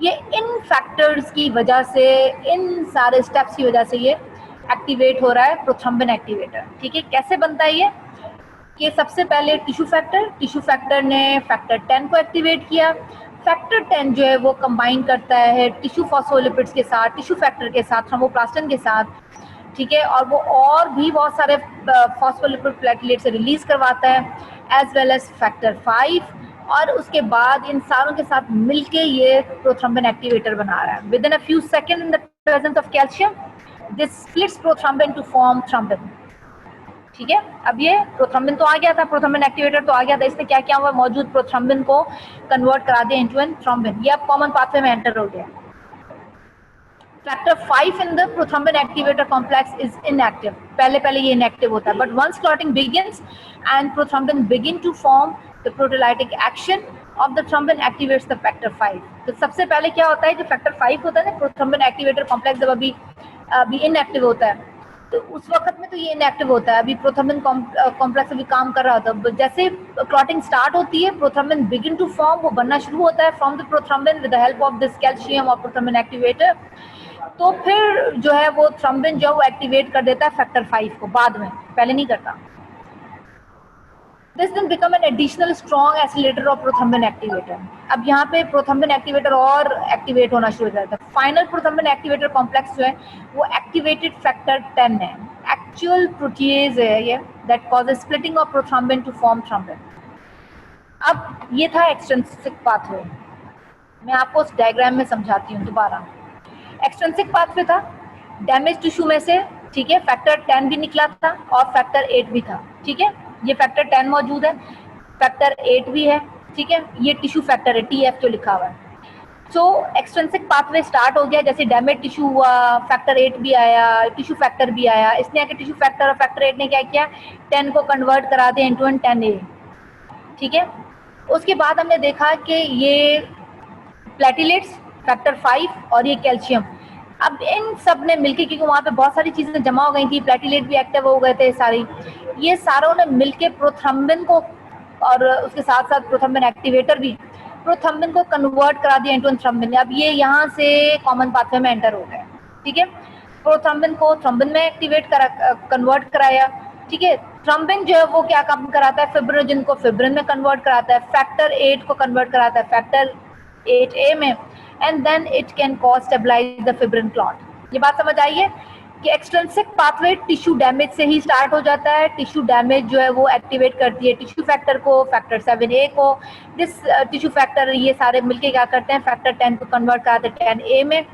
ये इन फैक्टर्स की वजह से, इन सारे स्टेप्स की वजह से ये एक्टिवेट हो रहा है प्रोथ्रोम्बिन एक्टिवेटर, ठीक है। कैसे बनता है ये कि सबसे पहले टिश्यू फैक्टर ने फैक्टर 10 को एक्टिवेट किया, फैक्टर 10 जो है वो कंबाइन करता है टिश्यू फॉस्फोलिपिड्स के साथ, टिश्यू फैक्टर के साथ, थ्रोम्बोप्लास्टिन के साथ, ठीक है, और वो और भी बहुत सारे फॉस्फोलिपिड प्लेटलेट से रिलीज करवाता है एज वेल एज फैक्टर 5, और उसके बाद इन सारों के साथ मिलके ये प्रोथ्रोम्बिन एक्टिवेटर बना रहा है। With in a few second in the presence of calcium this splits prothrombin to form thrombin, ठीक है। अब ये प्रोथ्रोम्बिन तो आ गया था, प्रोथ्रोम्बिन एक्टिवेटर तो आ गया था, इसने क्या किया हुआ, मौजूद प्रोथ्रोम्बिन को कन्वर्ट करा दिया इनटू एन थ्रोम्बिन। ये अब कॉमन पाथवे में एंटर हो गया। Factor 5 in the prothrombin activator complex is inactive. पहले ये इनएक्टिव होता है, but once clotting begins and prothrombin begin to form the proteolytic action of the thrombin activates the factor 5। तो सबसे पहले क्या होता है, जो फैक्टर 5 होता है ना, प्रोथ्रोम्बिन एक्टिवेटर कॉम्प्लेक्स जब अभी इनएक्टिव होता है तो उस वक्त में तो ये इनएक्टिव होता है, अभी प्रोथ्रोम्बिन कॉम्प्लेक्स अभी काम कर रहा होता है। जैसे क्लॉटिंग स्टार्ट होती है, प्रोथ्रोम्बिन बिगिन टू फॉर्म, वो बनना शुरू होता है from the prothrombin with the help of this calcium और प्रोथ्रोम्बिन एक्टिवेटर। तो फिर जो है वो थ्रोम्बिन जो वो एक्टिवेट कर देता है फैक्टर 5 को, बाद में, पहले नहीं करता। This then become an additional strong accelerator of prothrombin activator। अब यहाँ पे प्रोथ्रोम्बिन एक्टिवेटर और एक्टिवेट होना शुरू हो जाता है। फाइनल प्रोथ्रोम्बिन एक्टिवेटर कॉम्प्लेक्स जो है वो एक्टिवेटेड फैक्टर 10 है, एक्चुअल प्रोटीएज है ये, that causes splitting of prothrombin to form thrombin. अब ये था एक्सट्रिंसिक पाथवे, मैं आपको उस डायग्राम में समझाती हूँ दोबारा। एक्सट्रिंसिक पाथवे था, डैमेज टिश्यू में से, ठीक है, फैक्टर 10 भी निकला था और फैक्टर 8 भी था, ठीक है। ये फैक्टर 10 मौजूद है, फैक्टर 8 भी है, ठीक है, ये टिश्यू फैक्टर है, TF जो लिखा हुआ है। सो एक्सट्रिंसिक पाथवे स्टार्ट हो गया, जैसे डैमेज टिश्यू हुआ, फैक्टर 8 भी आया, टिश्यू फैक्टर भी आया। इसने आके टिश्यू फैक्टर और फैक्टर 8 ने क्या किया, 10 को कन्वर्ट करा दिया इनटू 10A, ठीक है। उसके बाद हमने देखा कि ये प्लेटलेट्स, फैक्टर 5 और ये कैल्शियम, अब इन सब ने मिलके, क्योंकि वहाँ पे बहुत सारी चीज़ें जमा हो गई थी, प्लेटलेट भी एक्टिव हो गए थे सारी, ये सारों ने मिलके प्रोथ्रोम्बिन को, और उसके साथ साथ प्रोथ्रोम्बिन एक्टिवेटर भी, प्रोथ्रोम्बिन को कन्वर्ट करा दिया इनटू थ्रोम्बिन। अब ये यहाँ से कॉमन पाथवे में एंटर हो गए, ठीक है। प्रोथ्रोम्बिन को थ्रोम्बिन में एक्टिवेट कन्वर्ट कराया, ठीक है। थ्रोम्बिन जो है वो क्या काम कराता है, फिब्रिनोजन को फिब्रिन में कन्वर्ट कराता है, फैक्टर 8 को कन्वर्ट कराता है फैक्टर 8A में, and then it can cause stabilize the fibrin clot. ये बात समझ आई है ये एक्सट्रिंसिक पाथवे टिश्यू डैमेज से ही स्टार्ट हो जाता है। टिश्यू डैमेज जो है वो एक्टिवेट करती है टिश्यू फैक्टर को, फैक्टर 7A को। दिस टिश्यू फैक्टर ये सारे मिलके क्या करते हैं, फैक्टर 10 को कन्वर्ट कराते हैं 10A में।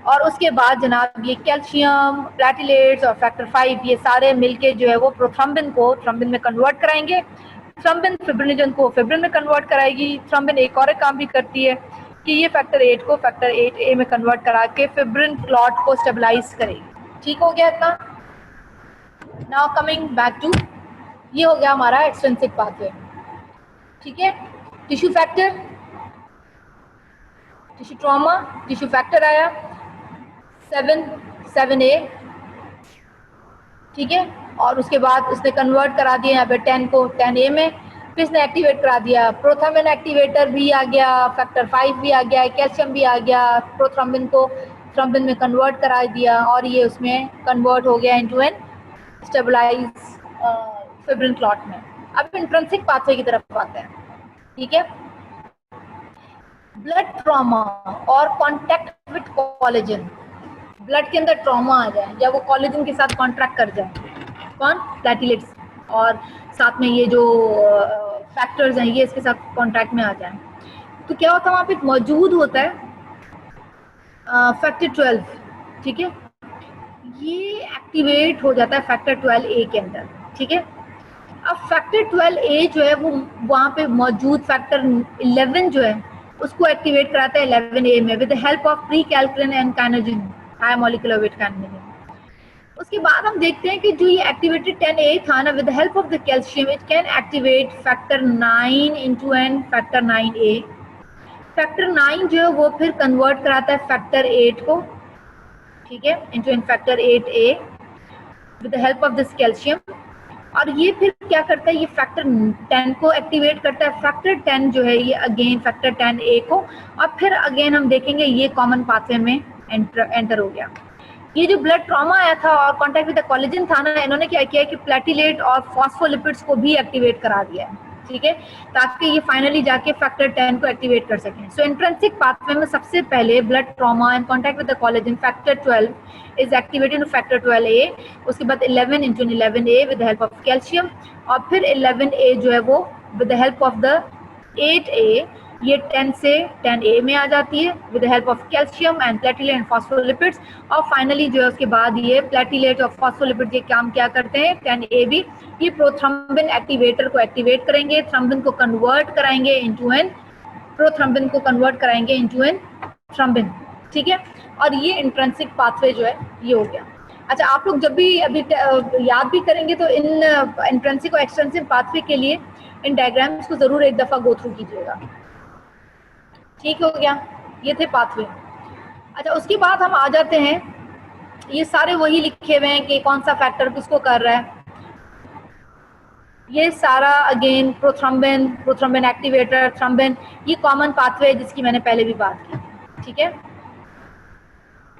और उसके बाद जनाब ये कैल्शियम, प्लेटलेट्स और फैक्टर 5 ये सारे मिलके जो है वो प्रोथ्रम्बिन को थ्रम्बिन में कन्वर्ट कराएंगे। थ्रम्बिन फिब्रिनोजन को फिब्रिन में कन्वर्ट कराएगी। थ्रम्बिन एक और काम भी करती है कि ये फैक्टर 8 को फैक्टर 8A में कन्वर्ट करा के फिब्रिन क्लॉट को स्टेबलाइज करेगी। ठीक हो गया इतना। नाउ कमिंग बैक टू, ये हो गया हमारा एक्सट्रिंसिक पाथवे। ठीक है, tissue factor, tissue trauma, tissue factor आया 7A, ठीक है, और उसके बाद उसने कन्वर्ट करा दिया यहाँ पे 10 को 10A में। फिर इसने एक्टिवेट करा दिया प्रोथ्रम्बिन एक्टिवेटर भी आ गया, फैक्टर 5 भी आ गया, कैल्शियम भी आ गया, प्रोथ्रम्बिन को थ्रम्बिन में कन्वर्ट करा दिया और ये उसमें कन्वर्ट हो गया into an stabilize fibrin clot में। अब इंट्रिंसिक पाथवे की तरफ आते हैं। ठीक है, ब्लड ट्रॉमा और कॉन्टैक्ट विद कोलेजन, ब्लड के अंदर ट्रॉमा आ जाए या वो कोलेजन के साथ कॉन्ट्रैक्ट कर जाए, कौन, प्लेटलेट्स, और साथ में ये जो फैक्टर्स हैं ये इसके साथ कॉन्ट्रैक्ट में आ जाए, तो क्या होता है वहाँ पे मौजूद होता है फैक्टर 12। ठीक है, ये एक्टिवेट हो जाता है फैक्टर 12A के अंदर। ठीक है, अब फैक्टर 12A जो है वो वहाँ पे मौजूद फैक्टर 11 जो है उसको एक्टिवेट कराता है 11A में with the help of prekallikrein and kininogen, high molecular weight kininogen. उसके बाद हम देखते हैं कि जो ये एक्टिवेटेड 10A था ना, with the help of the calcium it can activate factor 9 into an factor 9A। Factor 9 जो है वो फिर कन्वर्ट कराता है फैक्टर 8 को, ठीक है, into an factor 8A with the help of this calcium. और ये फिर क्या करता है, ये फैक्टर 10 को एक्टिवेट करता है। फैक्टर 10 जो है ये अगेन फैक्टर 10A को, और फिर अगेन हम देखेंगे ये कॉमन पाथवे में एंटर हो गया। ये जो ब्लड ट्रॉमा आया था और कॉन्टैक्ट विद द कोलेजन था ना, इन्होंने क्या किया कि प्लेटलेट और फॉस्फोलिपिड्स को भी एक्टिवेट करा दिया है। ठीक है, ताकि ये फाइनली जाके फैक्टर 10 को एक्टिवेट कर सकें। सो इंट्रिंसिक पाथवे में सबसे पहले blood trauma and contact with the collagen factor 12 is activated factor 12A, उसके बाद 11 into 11A with the help of calcium, और फिर 11A जो है वो with the help of the 8A ये 10 से 10A में आ जाती है with the help of calcium and platelet and phospholipids. और फाइनली जो है उसके बाद ये प्लेटलेट और फॉस्फोलिपिड ये काम क्या करते हैं, 10A भी ये प्रोथ्रम्बिन एक्टिवेटर को एक्टिवेट करेंगे, थ्रम्बिन को कन्वर्ट कराएंगे इनटू एन, प्रोथ्रम्बिन को कन्वर्ट कराएंगे इनटू एन थ्रम्बिन। ठीक है, और ये इंट्रिंसिक पाथवे जो है ये हो गया। अच्छा, आप लोग जब भी अभी याद भी करेंगे तो इन इंट्रिंसिक और एक्सट्रिंसिक पाथवे के लिए इन डायग्राम्स को जरूर एक दफा गो थ्रू कीजिएगा। ठीक हो गया, ये थे पाथवे। अच्छा, उसके बाद हम आ जाते हैं, ये सारे वही लिखे हुए हैं कि कौन सा फैक्टर किसको कर रहा है। ये सारा अगेन प्रोथ्रम्बिन, प्रोथ्रम्बिन एक्टिवेटर, थ्रम्बिन, ये कॉमन पाथवे जिसकी मैंने पहले भी बात की। ठीक है,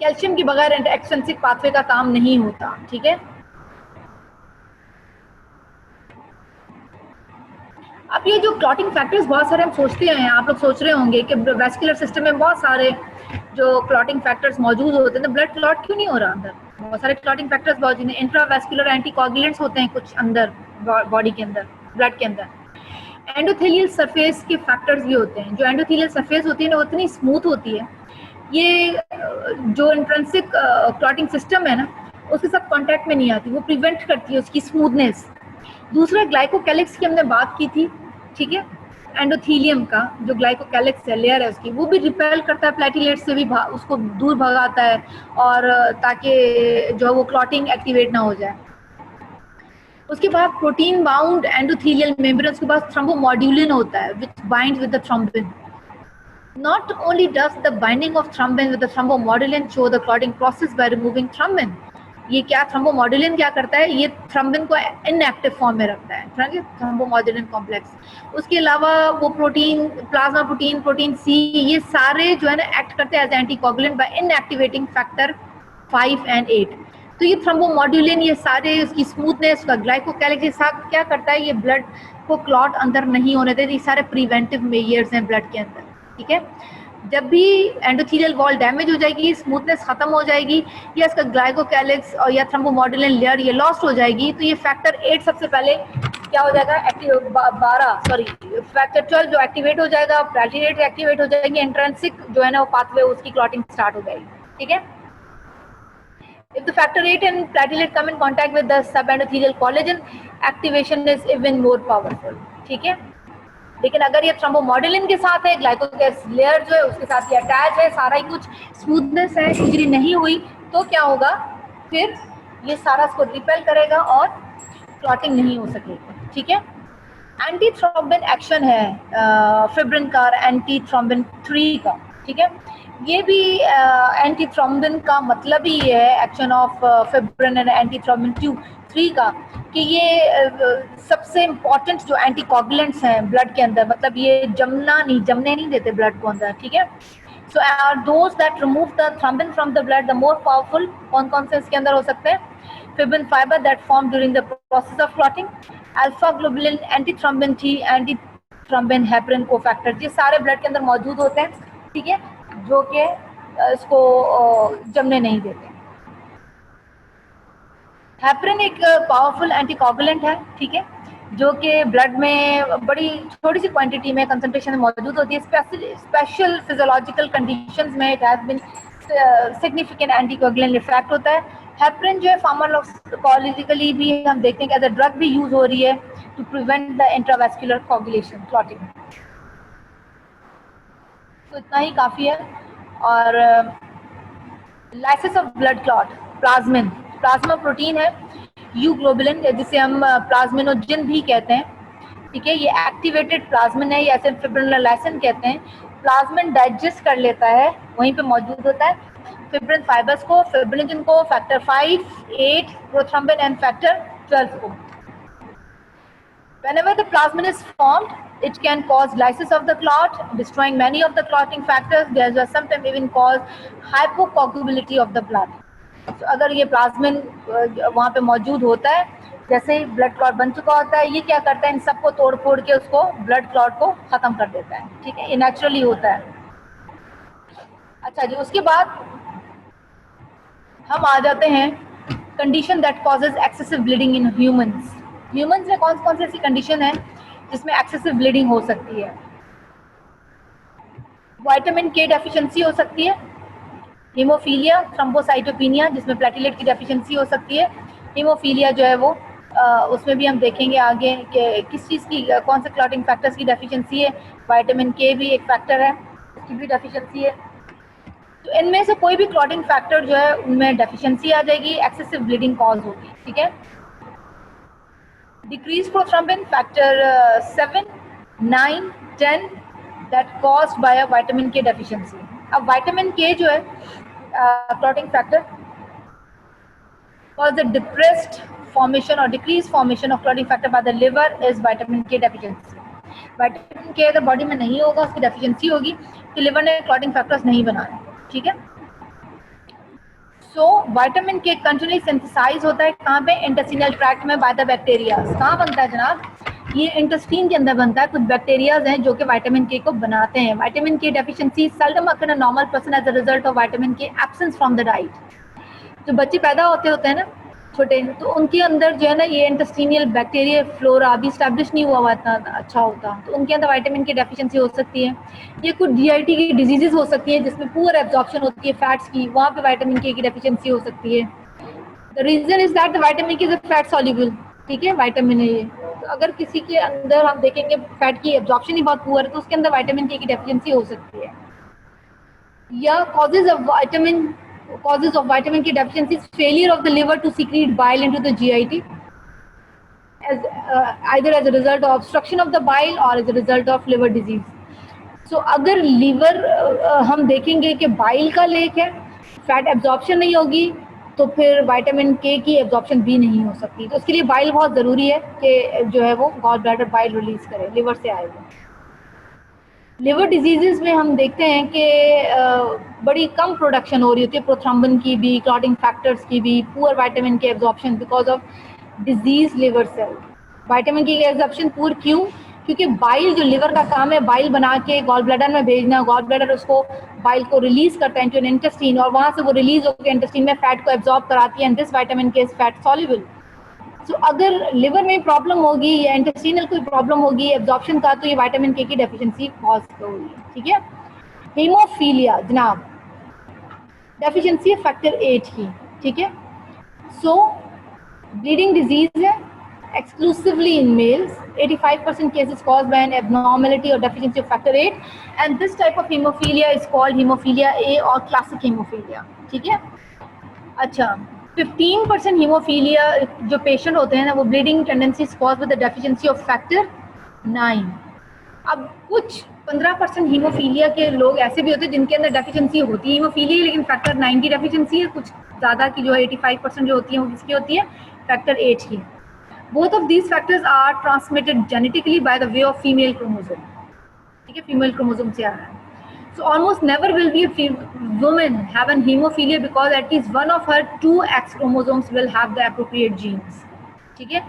कैल्शियम के बगैर एक्सट्रिंसिक पाथवे का काम नहीं होता। ठीक है, अब ये जो क्लॉटिंग फैक्टर्स बहुत सारे हम सोचते हैं, आप लोग सोच रहे होंगे कि वेस्कुलर सिस्टम में बहुत सारे जो क्लॉटिंग फैक्टर्स मौजूद होते हैं, तो ब्लड क्लॉट क्यों नहीं हो रहा अंदर? बहुत सारे क्लॉटिंग फैक्टर्स मौजूद हैं। इंट्रावेस्कुलर एंटीकोगुलेंट्स होते हैं कुछ अंदर बॉडी के अंदर, ब्लड के अंदर। एंडोथेलियल सरफेस के फैक्टर्स भी होते हैं। जो एंडोथेलियल सरफेस होती है ना, वो इतनी स्मूथ होती है, ये जो इंट्रिंसिक क्लॉटिंग सिस्टम है ना उसके साथ कॉन्टैक्ट में नहीं आती, वो प्रिवेंट करती है उसकी स्मूथनेस। दूसरा ग्लाइकोकैलिक्स की हमने बात की थी। ठीक है, एंडोथीलियम का जो ग्लाइकोकैलिक्स लेयर है उसकी, वो भी रिपेल करता है प्लेटलेट से भी, उसको दूर भगाता है, और ताकि जो वो क्लॉटिंग एक्टिवेट ना हो जाए। उसके बाद प्रोटीन बाउंड एंडोथीलियल मेम्ब्रेन, उसके बाद थ्रोम्बोमोड्यूलिन होता है विच binds with the thrombin. Not only does the binding of thrombin with the thrombomodulin show the clotting process by removing thrombin, ये क्या थ्रोम्बोमोड्यूलिन क्या करता है, ये थ्रोम्बिन को इनएक्टिव फॉर्म में रखता है, थ्रोम्बोमोड्यूलिन कॉम्प्लेक्स। उसके अलावा वो protein, plasma protein, protein C, ये सारे जो है ना एक्ट करते हैं as anticoagulant by inactivating factor 5 and 8। तो ये थ्रोम्बोमोड्यूलिन ये सारे उसकी स्मूथनेस का ग्लाइकोकैलिक्स के साथ क्या करता है, ये ब्लड को क्लॉट अंदर नहीं होने देते। ये सारे प्रिवेंटिव मेजर्स हैं ब्लड के अंदर। ठीक है, जब भी एंडोथेलियल वॉल डैमेज हो जाएगी, स्मूथनेस खत्म हो जाएगी, या इसका ग्लाइकोकैलिक्स और या थ्रोम्बोमॉड्यूलिन लेयर ये लॉस्ट हो जाएगी, तो ये फैक्टर 8 सबसे पहले क्या हो जाएगा, फैक्टर 12 जो एक्टिवेट हो जाएगा, प्लेटलेट एक्टिवेट हो जाएंगे, इंट्रिंसिक जो है ना वो पाथवे उसकी क्लॉटिंग स्टार्ट हो जाएगी, ठीक है। If the factor 8 and platelet come in contact with the subendothelial collagen, activation is even more powerful, ठीक है। लेकिन अगर ये थ्रोम्बोमॉड्यूलिन के साथ है, ग्लाइकोकैलिक्स लेयर जो है उसके साथ ये अटैच है, सारा ही कुछ स्मूथनेस है, इंजरी नहीं हुई, तो क्या होगा, फिर ये सारा इसको रिपेल करेगा और क्लॉटिंग नहीं हो सकेगी, ठीक है। एंटी थ्रोम्बिन एक्शन है फिब्रिन का, एंटी थ्रोम्बिन 3 का, ठीक है। ये भी एंटी थ्रोम्बिन का मतलब ही है action of fibrin and anti thrombin 3 का, कि ये सबसे इम्पॉर्टेंट जो एंटीकोगुलेंट्स हैं ब्लड के अंदर, मतलब ये जमने नहीं देते ब्लड को अंदर, ठीक है। So are those that remove the thrombin from the blood the more powerful. कौन कौन से इसके अंदर हो सकते हैं, fibrin fibre that form during the process of clotting, alpha globulin, anti thrombin 3, anti thrombin heparin cofactor, ये सारे ब्लड के अंदर मौजूद होते हैं, ठीक है, जो कि इसको जमने नहीं देते। हेपरिन एक पावरफुल एंटीकोगुलेंट है, ठीक है, जो कि ब्लड में बड़ी छोटी सी क्वांटिटी में कंसंट्रेशन में मौजूद होती है। स्पेशल फिजियोलॉजिकल कंडीशंस में it has been significant anticoagulant effect होता है। हेपरिन जो है फार्माकोलॉजिकली भी हम देखते हैं कि एज अ ड्रग भी यूज हो रही है to prevent the intravascular coagulation clotting. तो इतना ही काफ़ी है। और lysis of blood clot, plasmin, plasma protein है, यू ग्लोबुलिन जिसे हम प्लाज्मिनोजिन भी कहते हैं, ठीक है, ये एक्टिवेटेड प्लाज्मिन है, या ऐसे फिब्रिनोलाइसिन कहते हैं। प्लाज्मिन डाइजेस्ट कर लेता है, वहीं पे मौजूद होता है फिब्रिन फाइबर्स को, फिब्रिनोजिन को, फैक्टर 5, 8, प्रोथ्रोम्बिन एंड फैक्टर 12 को। Whenever the plasmin is formed, it can cause lysis of the clot, destroying many of the clotting factors. There is sometimes even cause hypocoagulability of the blood. So, अगर ये प्लाज्मिन वहाँ पे मौजूद होता है, जैसे ही ब्लड क्लॉट बन चुका होता है, ये क्या करता है, इन सबको तोड़ फोड़ के उसको ब्लड क्लॉट को खत्म कर देता है, ठीक है, ये नेचुरली होता है। अच्छा जी, उसके बाद हम आ जाते हैं condition that causes excessive bleeding in humans. Humans में कौन कौन सी ऐसी कंडीशन है जिसमें एक्सेसिव ब्लीडिंग हो सकती है। विटामिन के डेफिशिएंसी हो सकती है, हीमोफीलिया, थ्रोम्बोसाइटोपिनिया जिसमें प्लेटलेट की डेफिशिएंसी हो सकती है। हीमोफीलिया जो है वो उसमें भी हम देखेंगे आगे कि किस चीज़ की, कौन से क्लॉटिंग फैक्टर्स की डेफिशिएंसी है। विटामिन के भी एक फैक्टर है, उसकी भी डेफिशिएंसी है। तो इनमें से कोई भी क्लॉटिंग फैक्टर जो है उनमें डेफिशिएंसी आ जाएगी, एक्सेसिव ब्लीडिंग कॉज होगी, ठीक है। Decreased prothrombin factor 7, 9, 10 that caused by a vitamin K deficiency. अब vitamin K जो है clotting factor cause the depressed formation or decreased formation of clotting factor by the liver is vitamin K deficiency. Vitamin K अगर बॉडी में नहीं होगा, उसकी डेफिशिएंसी होगी, तो लिवर ने क्लॉटिंग फैक्टर्स नहीं बनाए, ठीक है। सो विटामिन के कंटिन्यूअली सिंथेसाइज होता है कहाँ पे, इंटेस्टिनल ट्रैक्ट में बाय द बैक्टीरिया। कहाँ बनता है जनाब, ये इंटेस्टाइन के अंदर बनता है। कुछ बैक्टीरियाज हैं जो कि विटामिन के को बनाते हैं। Vitamin K deficiency seldom occur a normal person as a result of vitamin K absence from the diet. जो बच्चे पैदा होते हैं ना छोटे, तो उनके अंदर जो है ना ये इंटेस्टिनियल बैक्टीरिया फ्लोरा अभी स्टैब्लिश नहीं हुआ इतना अच्छा होता, तो उनके अंदर विटामिन की डेफिशिएंसी हो सकती है। ये कुछ जीआईटी की डिजीजेज हो सकती है जिसमें पुअर एब्जॉर्प्शन होती है फैट्स की, वहाँ पे विटामिन के की डेफिशिएंसी हो सकती है। The reason is that the vitamin K is a fat soluble, ठीक है, विटामिन ए। तो अगर किसी के अंदर हम देखेंगे फैट की एब्जॉर्प्शन ही बहुत पुअर है, तो उसके अंदर विटामिन के की डेफिशिएंसी हो सकती है। या causes of vitamin K deficiency is failure of the liver to secrete bile into the GIT, as either as a result of obstruction of the bile or as a result of liver disease. So अगर लीवर हम देखेंगे कि बाइल का लेक है, फैट एब्जॉर्प्शन नहीं होगी, तो फिर विटामिन के की एब्जॉर्प्शन भी नहीं हो सकती। तो उसके लिए बाइल बहुत ज़रूरी है कि जो है वो गॉल ब्लैडर बाइल रिलीज करे, लिवर से आएगा। लिवर डिजीज़ में हम देखते हैं कि बड़ी कम प्रोडक्शन हो रही होती है प्रोथ्रोम्बिन की भी, क्लॉटिंग फैक्टर्स की भी, poor vitamin K absorption because of disease liver cell. Vitamin की एब्जॉर्प्शन पुअर क्यों, क्योंकि बाइल जो लिवर का काम है, बाइल बना के गॉल ब्लैडर में भेजना, गॉल ब्लैडर उसको बाइल को रिलीज करता है इनटू इंटेस्टाइन, और वहां से वो रिलीज होकर इंटेस्टाइन में फैट को एब्जॉर्ब कराती है, and this vitamin K is fat soluble. तो अगर लिवर में प्रॉब्लम होगी या इंटेस्टाइनल कोई प्रॉब्लम होगी एब्जॉर्प्शन का, तो ये विटामिन के की डेफिशिएंसी कॉज होगी। ठीक है। हीमोफीलिया जनाब, डेफिशिएंसी है फैक्टर 8 की। ठीक है। सो ब्लीडिंग डिजीज है exclusively in males. 85% cases caused by an abnormality or deficiency of factor 8, and this type of hemophilia is called hemophilia A or classic hemophilia. ठीक है। अच्छा, 15% हीमोफीलिया जो पेशेंट होते हैं ना, वो bleeding tendencies cause with the deficiency of factor 9। अब कुछ 15% हीमोफीलिया के लोग ऐसे भी होते हैं जिनके अंदर डेफिशिएंसी होती है हीमोफीलिया, लेकिन फैक्टर 9 की डेफिशिएंसी है। कुछ ज़्यादा की जो है 85% जो होती है वो किसकी होती है, फैक्टर 8 की। Both of these factors are transmitted genetically by the way of female chromosome. ठीक है, फीमेल क्रोमोसोम से आ रहा है। So almost never will be a woman have an hemophilia because at least one of her 2 X chromosomes will have the appropriate genes. ठीक है।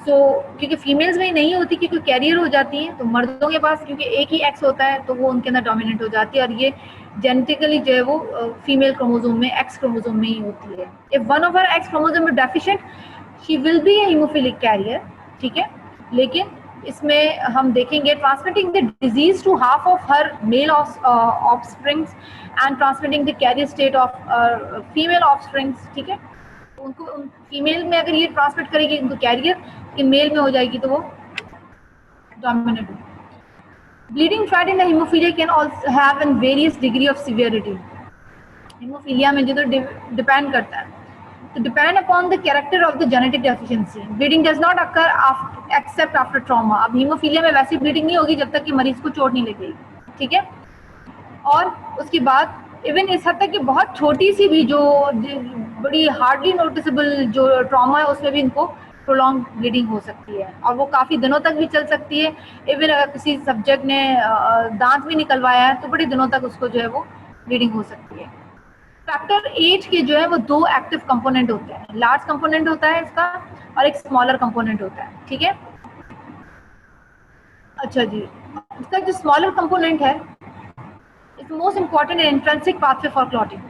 So क्योंकि फीमेल्स में नहीं होती, क्योंकि कैरियर हो जाती है, तो मर्दों के पास क्योंकि एक ही X होता है तो वो उनके अंदर डोमिनेट हो जाती है, और ये जेनेटिकली जो है वो फीमेल क्रोमोसोम में, X क्रोमोसोम में ही होती है। If one of her X chromosome is deficient, she will be a hemophilic carrier। ठीक है। लेकिन इसमें हम देखेंगे transmitting the disease to half of her male offsprings and transmitting the carrier state of female offsprings. ठीक है। उनको फीमेल में अगर ये ट्रांसमिट करेगी उनको कैरियर, कि मेल में हो जाएगी तो वो dominant. Bleeding fat in the haemophilia can also have an various degree of severity. Haemophilia में जो तो डिपेंड करता है, to depend upon the character of the genetic deficiency. Bleeding does not occur except after trauma. अब हीमोफीलिया में वैसी ब्लीडिंग नहीं होगी जब तक कि मरीज को चोट नहीं लगेगी। ठीक है। और उसके बाद इवन इस हद तक कि बहुत छोटी सी भी जो बड़ी हार्डली नोटिसेबल जो ट्रॉमा है उसमें भी इनको प्रोलॉन्ग ब्लीडिंग हो सकती है, और वो काफ़ी दिनों तक भी चल सकती है। इवन अगर किसी सब्जेक्ट ने दांत भी निकलवाया है तो बड़ी दिनों तक उसको जो है वो ब्लीडिंग हो सकती है। फैक्टर 8 के जो है वो 2 एक्टिव कंपोनेंट होते हैं, लार्ज कंपोनेंट होता है इसका और एक स्मॉलर कंपोनेंट होता है। ठीक है। अच्छा जी, इसका जो स्मॉलर कंपोनेंट है is most important intrinsic pathway for clotting,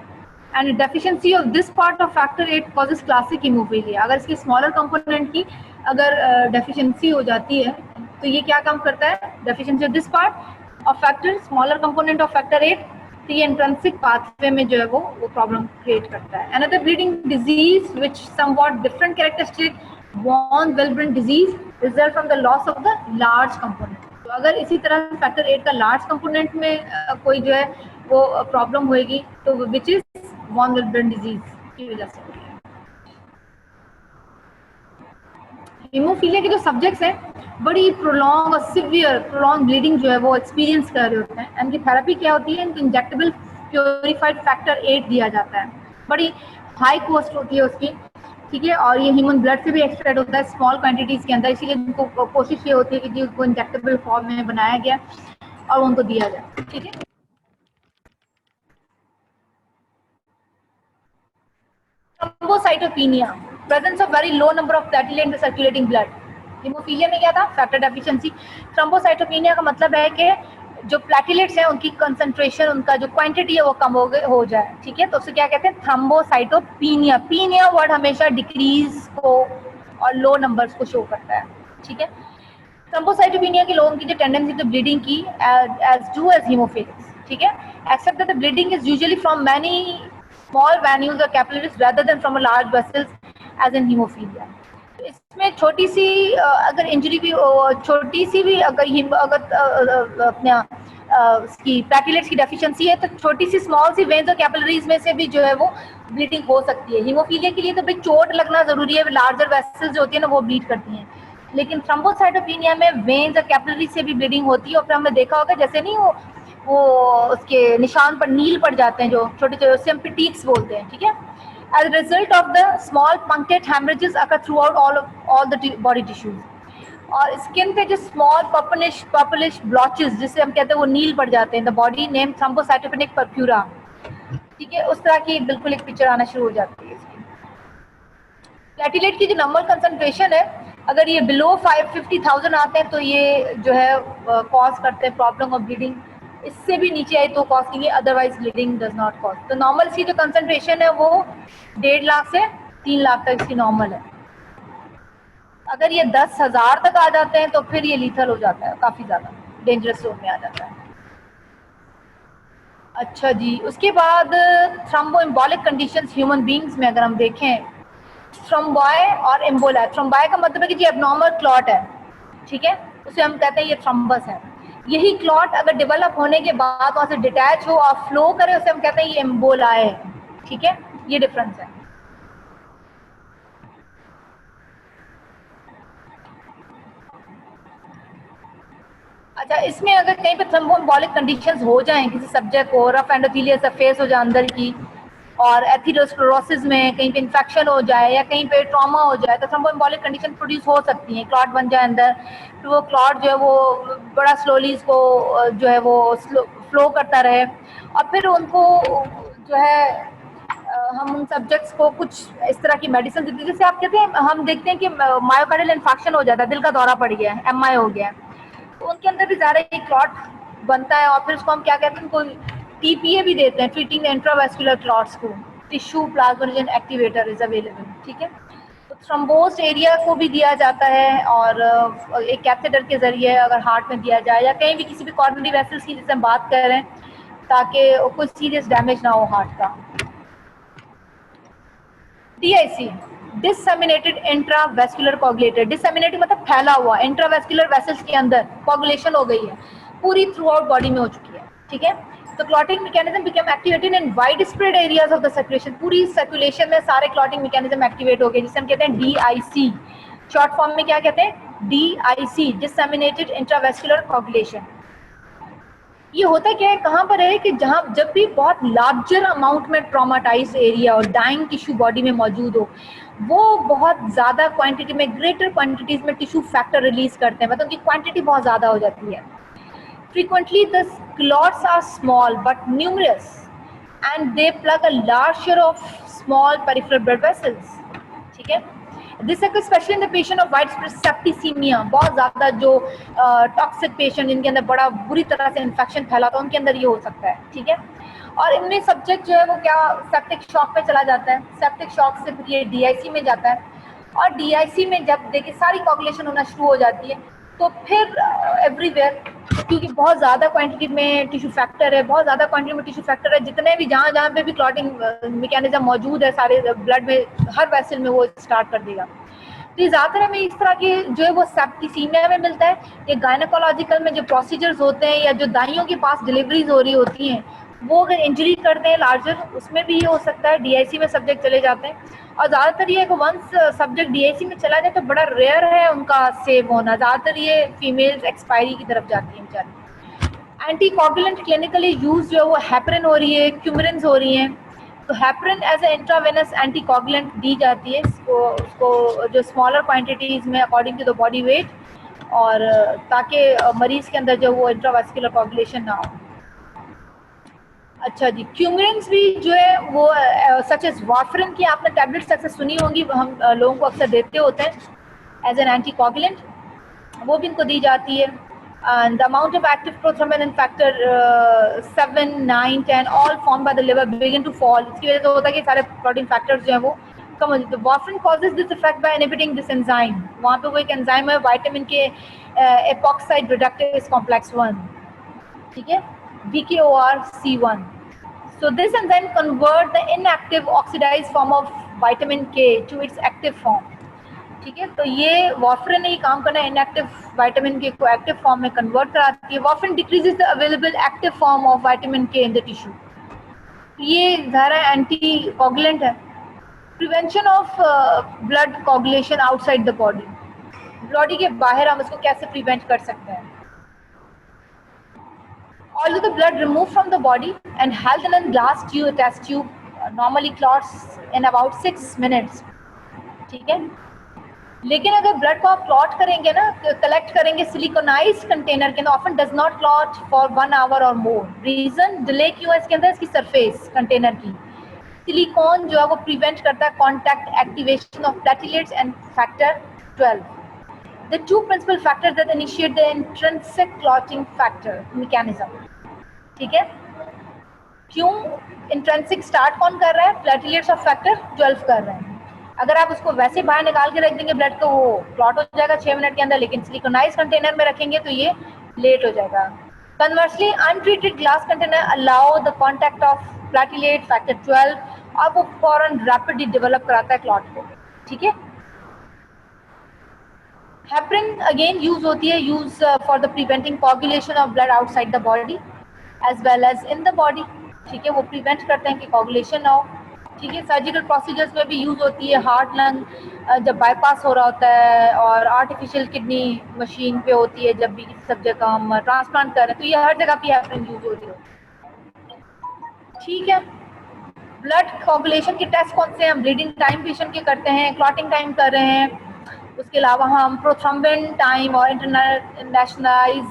and deficiency of this part of factor 8 causes classic haemophilia. अगर इसकी स्मॉलर कंपोनेंट की अगर डेफिशिएंसी हो जाती है तो ये क्या काम करता है, deficiency of this part of factor, smaller component of factor 8, तो ये इंट्रिंसिक पाथवे में जो है वो प्रॉब्लम क्रिएट करता है। Another bleeding disease which somewhat different characteristic von Willebrand disease result from the loss of the large component. तो अगर इसी तरह फैक्टर 8 का लार्ज कंपोनेंट में कोई जो है वो प्रॉब्लम होएगी तो which is von Willebrand disease की वजह से। हीमोफीलिया के जो सब्जेक्ट्स हैं बड़ी प्रोलॉन्ग और सिवियर प्रोलॉन्ग ब्लीडिंग जो है वो एक्सपीरियंस कर रहे होते हैं। इनकी थेरेपी क्या होती है, इनको इंजेक्टेबल प्योरीफाइड फैक्टर 8 दिया जाता है, बड़ी हाई कॉस्ट होती है उसकी। ठीक है। और ये ह्यूमन ब्लड से भी एक्सट्रैक्ट होता है स्मॉल क्वांटिटीज के अंदर, इसीलिए उनको कोशिश ये होती है कि उनको इंजेक्टेबल फॉर्म में बनाया गया और उनको दिया जाए। ठीक है। Thrombocytopenia, presence of very low number of platelet in the circulating blood. Haemophilia में क्या था, फैक्टर डेफिशिएंसी। थ्रोम्बोसाइटोपेनिया का मतलब है कि जो प्लेटलेट्स हैं उनकी कंसंट्रेशन, उनका जो क्वांटिटी है वो कम हो जाए। ठीक है। तो उसे क्या कहते हैं, थ्रोम्बोसाइटोपेनिया। पीनिया वर्ड हमेशा डिक्रीज को और लो नंबर्स को शो करता है। ठीक है। थ्रोम्बोसाइटोपेनिया के लोगों की जो टेंडेंसी टू ब्लीडिंग की एज डू एज हीमोफिलिक्स। ठीक है। Except that the bleeding is usually from many small venules or capillaries rather than from a large vessels as in hemophilia। इसमें छोटी सी अगर इंजरी भी छोटी सी भी अगर अपने इसकी प्लेटलेट्स की डेफिशिएंसी है तो छोटी सी स्मॉल सी वेन्स और कैपिलरीज में से भी जो है वो ब्लीडिंग हो सकती है। हीमोफीलिया के लिए तो भाई चोट लगना जरूरी है, लार्जर वेसल्स जो होती है ना वो ब्लीड करती हैं, लेकिन थ्रोम्बोसाइटोपेनिया में वेन्स और कैपिलरीज से भी ब्लीडिंग होती है। और फिर हमने देखा होगा जैसे नहीं वो उसके निशान पर नील पड़ जाते हैं जो छोटे छोटे, उससे हम पिटीक्स बोलते हैं। ठीक है। As a result of the small punctate hemorrhages occur throughout all the body tissues। और स्किन पे जो स्मॉल पर्पलिश ब्लॉचेस जिसे हम कहते हैं वो नील पड़ जाते हैं, द बॉडी नेम थ्रोम्बोसाइटोपेनिक पर्प्यूरा। ठीक है। उस तरह की बिल्कुल एक पिक्चर आना शुरू हो जाती है इसकी। प्लेटलेट की जो नॉर्मल कंसंट्रेशन है अगर ये बिलो 50,000 आते हैं तो ये जो है कॉज करते हैं प्रॉब्लम ऑफ ब्लीडिंग। इससे भी नीचे आए तो कॉज नहीं है, otherwise bleeding does not cause. तो नॉर्मल इसकी जो कंसंट्रेशन है वो 1.5 लाख से 3 लाख तक इसकी नॉर्मल है। अगर ये 10,000 तक आ जाते हैं तो फिर ये लीथल हो जाता है, काफ़ी ज़्यादा डेंजरस जोन में आ जाता है। अच्छा जी, उसके बाद थ्रोम्बोएम्बोलिक कंडीशंस ह्यूमन बींग्स में अगर हम देखें, थ्रोम्बॉय और एम्बोला। थ्रोम्बॉय का मतलब है कि जी एब्नॉर्मल क्लॉट है, ठीक है, उसे हम कहते हैं ये थ्रोम्बस है। यही क्लॉट अगर डेवलप होने के बाद वहाँ से डिटैच हो और फ्लो करे उसे हम कहते हैं ये एम्बोला है, ठीक है, ये डिफरेंस है। अच्छा, इसमें अगर कहीं पे थ्रोम्बोएम्बोलिक कंडीशंस हो जाएं, किसी सब्जेक्ट को रफ एंडोथेलियल सरफेस हो जाए अंदर की, और एथेरोस्क्लेरोसिस में कहीं पे इन्फेक्शन हो जाए या कहीं पे ट्रॉमा हो जाए, तो थ्रोम्बोएम्बोलिक कंडीशन प्रोड्यूस हो सकती है। क्लॉट बन जाए अंदर, तो वो क्लॉट जो है वो बड़ा स्लोली इसको जो है वो फ्लो करता रहे, और फिर उनको जो है हम उन सब्जेक्ट्स को कुछ इस तरह की मेडिसिन देते हैं। जैसे आप कहते हैं, हम देखते हैं कि मायोकार्डियल इन्फेक्शन हो जाता है, दिल का दौरा पड़ गया है, एमआई हो गया है, तो उनके अंदर भी ज़्यादा एक क्लॉट बनता है, और फिर उसको हम क्या कहते हैं, उनको टीपीए भी देते हैं, ट्रीटिंग द इंट्रावेस्कुलर क्लॉट्स को। टिश्यू प्लाज्मोजेन एक्टिवेटर इज अवेलेबल, ठीक है। तो थ्रोम्बोस्ड एरिया को भी दिया जाता है, और एक कैथेटर के जरिए अगर हार्ट में दिया जाए या कहीं भी किसी भी कॉर्नरी वेसल्स की जिससे हम बात कर रहे हैं, ताकि कोई सीरियस डैमेज ना हो हार्ट का। DIC, disseminated intravascular coagulated. Disseminated मतलब फैला हुआ, इंट्रावेस्कुलर वेसल्स के अंदर कोगुलेशन हो गई है, पूरी थ्रू आउट बॉडी में हो चुकी है, ठीक है। तो clotting mechanism become activated in wide spread areas of the circulation. पूरी सर्कुलेशन में सारे क्लॉटिंग मैकेनिज्म एक्टिवेट हो गए, जिसे हम कहते हैं DIC। शॉर्ट फॉर्म में क्या कहते हैं, DIC, डिससेमिनेटेड इंट्रावेस्कुलर कोगुलेशन। ये होता क्या है, कहाँ पर है कि जहाँ जब भी बहुत लार्जर अमाउंट में ट्रॉमाटाइज एरिया और डाइंग टिश्यू बॉडी में मौजूद हो, वो बहुत ज़्यादा क्वांटिटी में, ग्रेटर क्वांटिटीज में टिश्यू फैक्टर रिलीज करते हैं, मतलब उनकी क्वांटिटी बहुत ज़्यादा हो जाती है। Frequently the clots are small but numerous and they plug a large share of small peripheral blood vessels, ठीक है। दिस है especially in the patient of widespread septicemia, बहुत ज़्यादा जो टॉक्सिक पेशेंट जिनके अंदर बड़ा बुरी तरह से इन्फेक्शन फैला था, उनके अंदर ये हो सकता है, ठीक है। और इनमें सब्जेक्ट जो है वो क्या सेप्टिक शॉक पे चला जाता है, सेप्टिक शॉक से फिर ये DIC में जाता है, और DIC में जब देखिए सारी कोगुलेशन होना शुरू हो जाती है, तो फिर एवरीवेयर, क्योंकि बहुत ज़्यादा क्वांटिटी में टिश्यू फैक्टर है, बहुत ज़्यादा क्वांटिटी में टिश्यू फैक्टर है, जितने भी जहाँ जहाँ पे भी क्लॉटिंग मैकेनिज्म मौजूद है सारे ब्लड में, हर वेसल में वो स्टार्ट कर देगा। तो ये ज़्यादातर हमें इस तरह के जो है वो सेप्टिसीमिया में मिलता है। ये गायनेकोलॉजिकल में जो प्रोसीजर्स होते हैं या जो दाइयों के पास डिलीवरीज हो रही होती हैं, वो अगर इंजरी करते हैं लार्जर, उसमें भी ये हो सकता है, DIC में सब्जेक्ट चले जाते हैं। और ज़्यादातर ये वंस सब्जेक्ट DIC में चला जाए तो बड़ा रेयर है उनका सेव होना, ज़्यादातर ये फीमेल्स एक्सपायरी की तरफ जाती हैं बेचारी। एंटीकोगुलेंट क्लिनिकली यूज जो है वो हेपरिन हो रही है, क्यूमरिन्स हो रही हैं। तो heparin as a intravenous anticoagulant दी जाती है उसको जो स्मॉलर क्वांटिटीज़ में according to the body weight, और ताकि मरीज के अंदर जो वो इंट्रावेस्कुलर कोगुलेशन ना हो। अच्छा जी, क्यूमरिन्स भी जो है वो सच एज वाफरिन की आपने टैबलेट्स अक्सर सुनी होंगी, हम लोगों को अक्सर देते होते हैं एज एन एंटीकोगुलेंट, वो भी इनको दी जाती है। And the amount of active prothrombin factor 7, 9, 10 all formed by the liver begin to fall. इसकी वजह से होता है कि सारे प्रोटीन फैक्टर्स जो हैं वो कम हो जाते हैं। वाफरिन causes this effect by inhibiting this enzyme. वहाँ पे वो एक एंजाइम है विटामिन के एपॉक्साइड रिडक्टेज कॉम्प्लेक्स 1, ठीक है, VKORC1. So this enzyme convert the inactive oxidized form of vitamin K to its active form. ठीक है, तो ये वाफरिन ने ही काम करना है, इनएक्टिव विटामिन के को एक्टिव फॉर्म में कन्वर्ट कराती है। Warfarin decreases the available active form of vitamin K in the tissue. ये ज़ाहिर एंटी कोगुलेंट है। Prevention of blood coagulation outside the body, body के बाहर हम इसको कैसे प्रिवेंट कर सकते हैं। Although the blood removed from the body and held in a glass tube, test tube normally clots in about 6 minutes, ठीक है। लेकिन अगर ब्लड को आप क्लॉट करेंगे ना, कलेक्ट करेंगे सिलिकॉनाइज्ड कंटेनर के अंदर, often does not clot for 1 hour और मोर। रीजन डिले क्यों है इसके अंदर, इसकी सरफेस कंटेनर की सिलिकॉन जो है वो प्रिवेंट करता है contact activation of platelets and factor 12। the two principal factors that initiate the intrinsic clotting factor mechanism. ठीक है, क्यों इंट्रेंसिक स्टार्ट कौन कर रहा है? प्लेटलेट्स ऑफ फैक्टर 12 कर रहे हैं। अगर आप उसको वैसे बाहर निकाल के रख देंगे ब्लड को, वो क्लॉट हो जाएगा 6 मिनट के अंदर, लेकिन सिलिकॉनाइज कंटेनर में रखेंगे तो ये लेट हो जाएगा। Conversely untreated glass container allow the contact of platelet factor 12 और वो फॉरन रैपिडली डेवलप कराता है क्लॉट को। ठीक है, हेपरिन अगेन यूज होती है, use for the preventing coagulation of blood outside the body as well as in the body. ठीक है, वो प्रिवेंट करते हैं कि कोगुलेशन ना हो। ठीक है, सर्जिकल प्रोसीजर्स में भी यूज होती है, हार्ट लंग जब बाईपास हो रहा होता है, और आर्टिफिशियल किडनी मशीन पे होती है जब भी किसी सब्जेक्ट का हम ट्रांसप्लांट कर रहे हैं, तो ये हर जगह पे हेपरिन यूज हो रही है। ठीक है, ब्लड कोगुलेशन के टेस्ट कौन से हैं? हम ब्लीडिंग टाइम पेशेंट के करते हैं, क्लॉटिंग टाइम कर रहे हैं, उसके अलावा हम प्रोथ्रोम्बिन टाइम और इंटरनेशनलाइज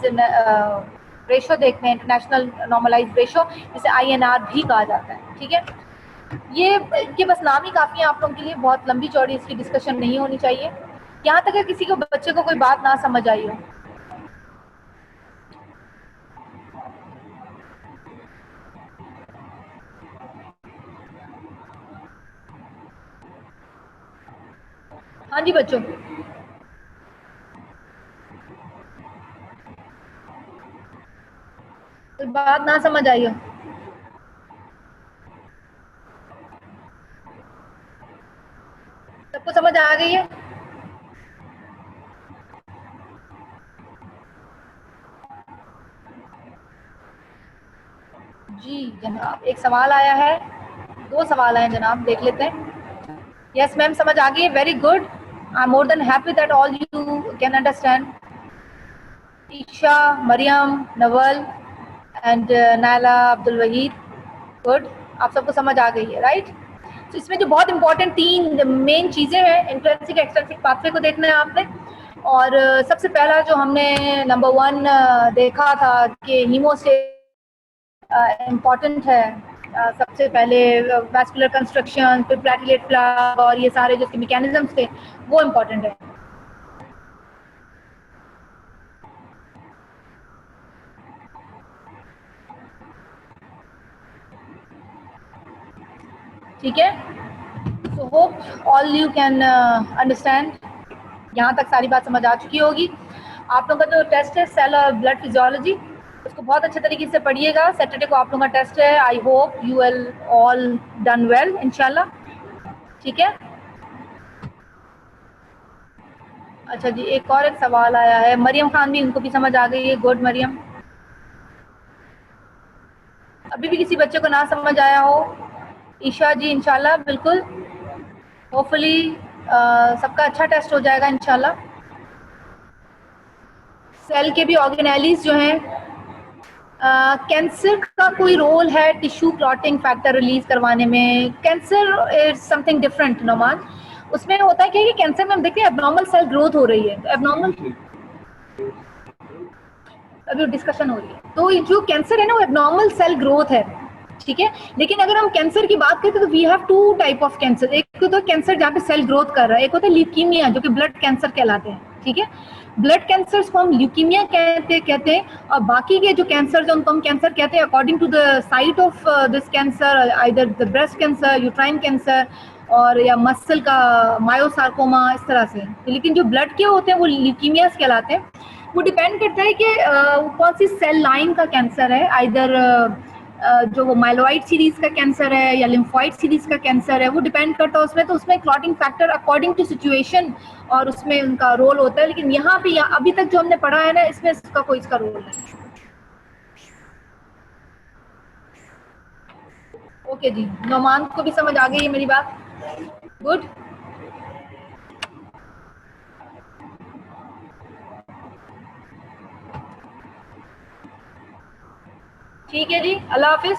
रेशो देखते हैं, इंटरनेशनल नॉर्मलाइज रेशो, जिसे INR भी कहा जाता है। ठीक है, ये इनके बस नाम ही काफ़ी है आप लोगों के लिए, बहुत लंबी चौड़ी इसकी डिस्कशन नहीं होनी चाहिए, यहाँ तक कि किसी को बच्चे को कोई बात ना समझ आई हो। हाँ जी बच्चों, कोई बात ना समझ आई हो? सबको समझ आ गई है? जी जनाब, एक सवाल आया है, 2 सवाल आए हैं जनाब, देख लेते हैं। यस मैम, समझ आ गई है, very good, I am more than happy that all you can understand. Isha, Maryam, Naval and Naila, Abdul Waheed, good, आप सबको समझ आ गई है, राइट? तो इसमें जो बहुत इंपॉर्टेंट 3 मेन चीज़ें हैं, इंट्रिंसिक एक्सट्रिंसिक पाथवे को देखना है आपने। और सबसे पहला जो हमने नंबर 1 देखा था कि हीमोस्टेसिस इम्पॉर्टेंट है। सबसे पहले वैस्कुलर कंस्ट्रक्शन, फिर प्लेटलेट प्लग और ये सारे जो मैकेनिज्म्स थे वो इम्पॉर्टेंट है। ठीक है, so hope all you can understand, यहाँ तक सारी बात समझ आ चुकी होगी। आप लोगों का जो टेस्ट है सेल और ब्लड फिजियोलॉजी, उसको बहुत अच्छे तरीके से पढ़िएगा। सैटरडे को आप लोगों का टेस्ट है, I hope you will all done well इंशाल्लाह। ठीक है, अच्छा जी, एक और एक सवाल आया है, मरियम खान भी, उनको भी समझ आ गई है, गुड मरियम। अभी भी किसी बच्चे को ना समझ आया हो? ईशा जी इंशाल्लाह, बिल्कुल, होपफुली सबका अच्छा टेस्ट हो जाएगा इंशाल्लाह। सेल के भी ऑर्गेनेलिज जो हैं, कैंसर का कोई रोल है टिश्यू क्लॉटिंग फैक्टर रिलीज करवाने में? Cancer is something different Noman. उसमें होता है कि कैंसर में हम देखते हैं एबनॉर्मल सेल ग्रोथ हो रही है, तो एबनॉर्मल अभी डिस्कशन हो रही है, तो जो कैंसर है ना वो एबनॉर्मल सेल ग्रोथ है। ठीक है, लेकिन अगर हम कैंसर की बात करें तो we have 2 type of cancer, एक तो कैंसर जहाँ पे सेल ग्रोथ कर रहा है, एक होता है ल्यूकीमिया जो कि ब्लड कैंसर कहलाते हैं। ठीक है, ब्लड कैंसर को हम ल्यूकीमिया कहते हैं, और बाकी के जो कैंसर जो उनको हम कैंसर कहते हैं according to the site of this cancer, either the breast cancer, uterine cancer, और या मसल का मायोसार्कोमा, इस तरह से। लेकिन जो ब्लड के होते हैं वो ल्यूकीमियास कहलाते हैं। वो डिपेंड करता है कि कौन सी सेल लाइन का कैंसर है, आइदर जो वो माइलोइड सीरीज का कैंसर है या लिम्फोइड सीरीज का कैंसर है, वो डिपेंड करता है उसमें। तो उसमें clotting factor according to situation और उसमें उनका रोल होता है, लेकिन यहाँ पे अभी तक जो हमने पढ़ा है ना, इसमें इसका कोई इसका रोल नहीं। ओके जी, नोमान को भी समझ आ गई है मेरी बात, गुड। ठीक है जी, अल्लाह हाफिज।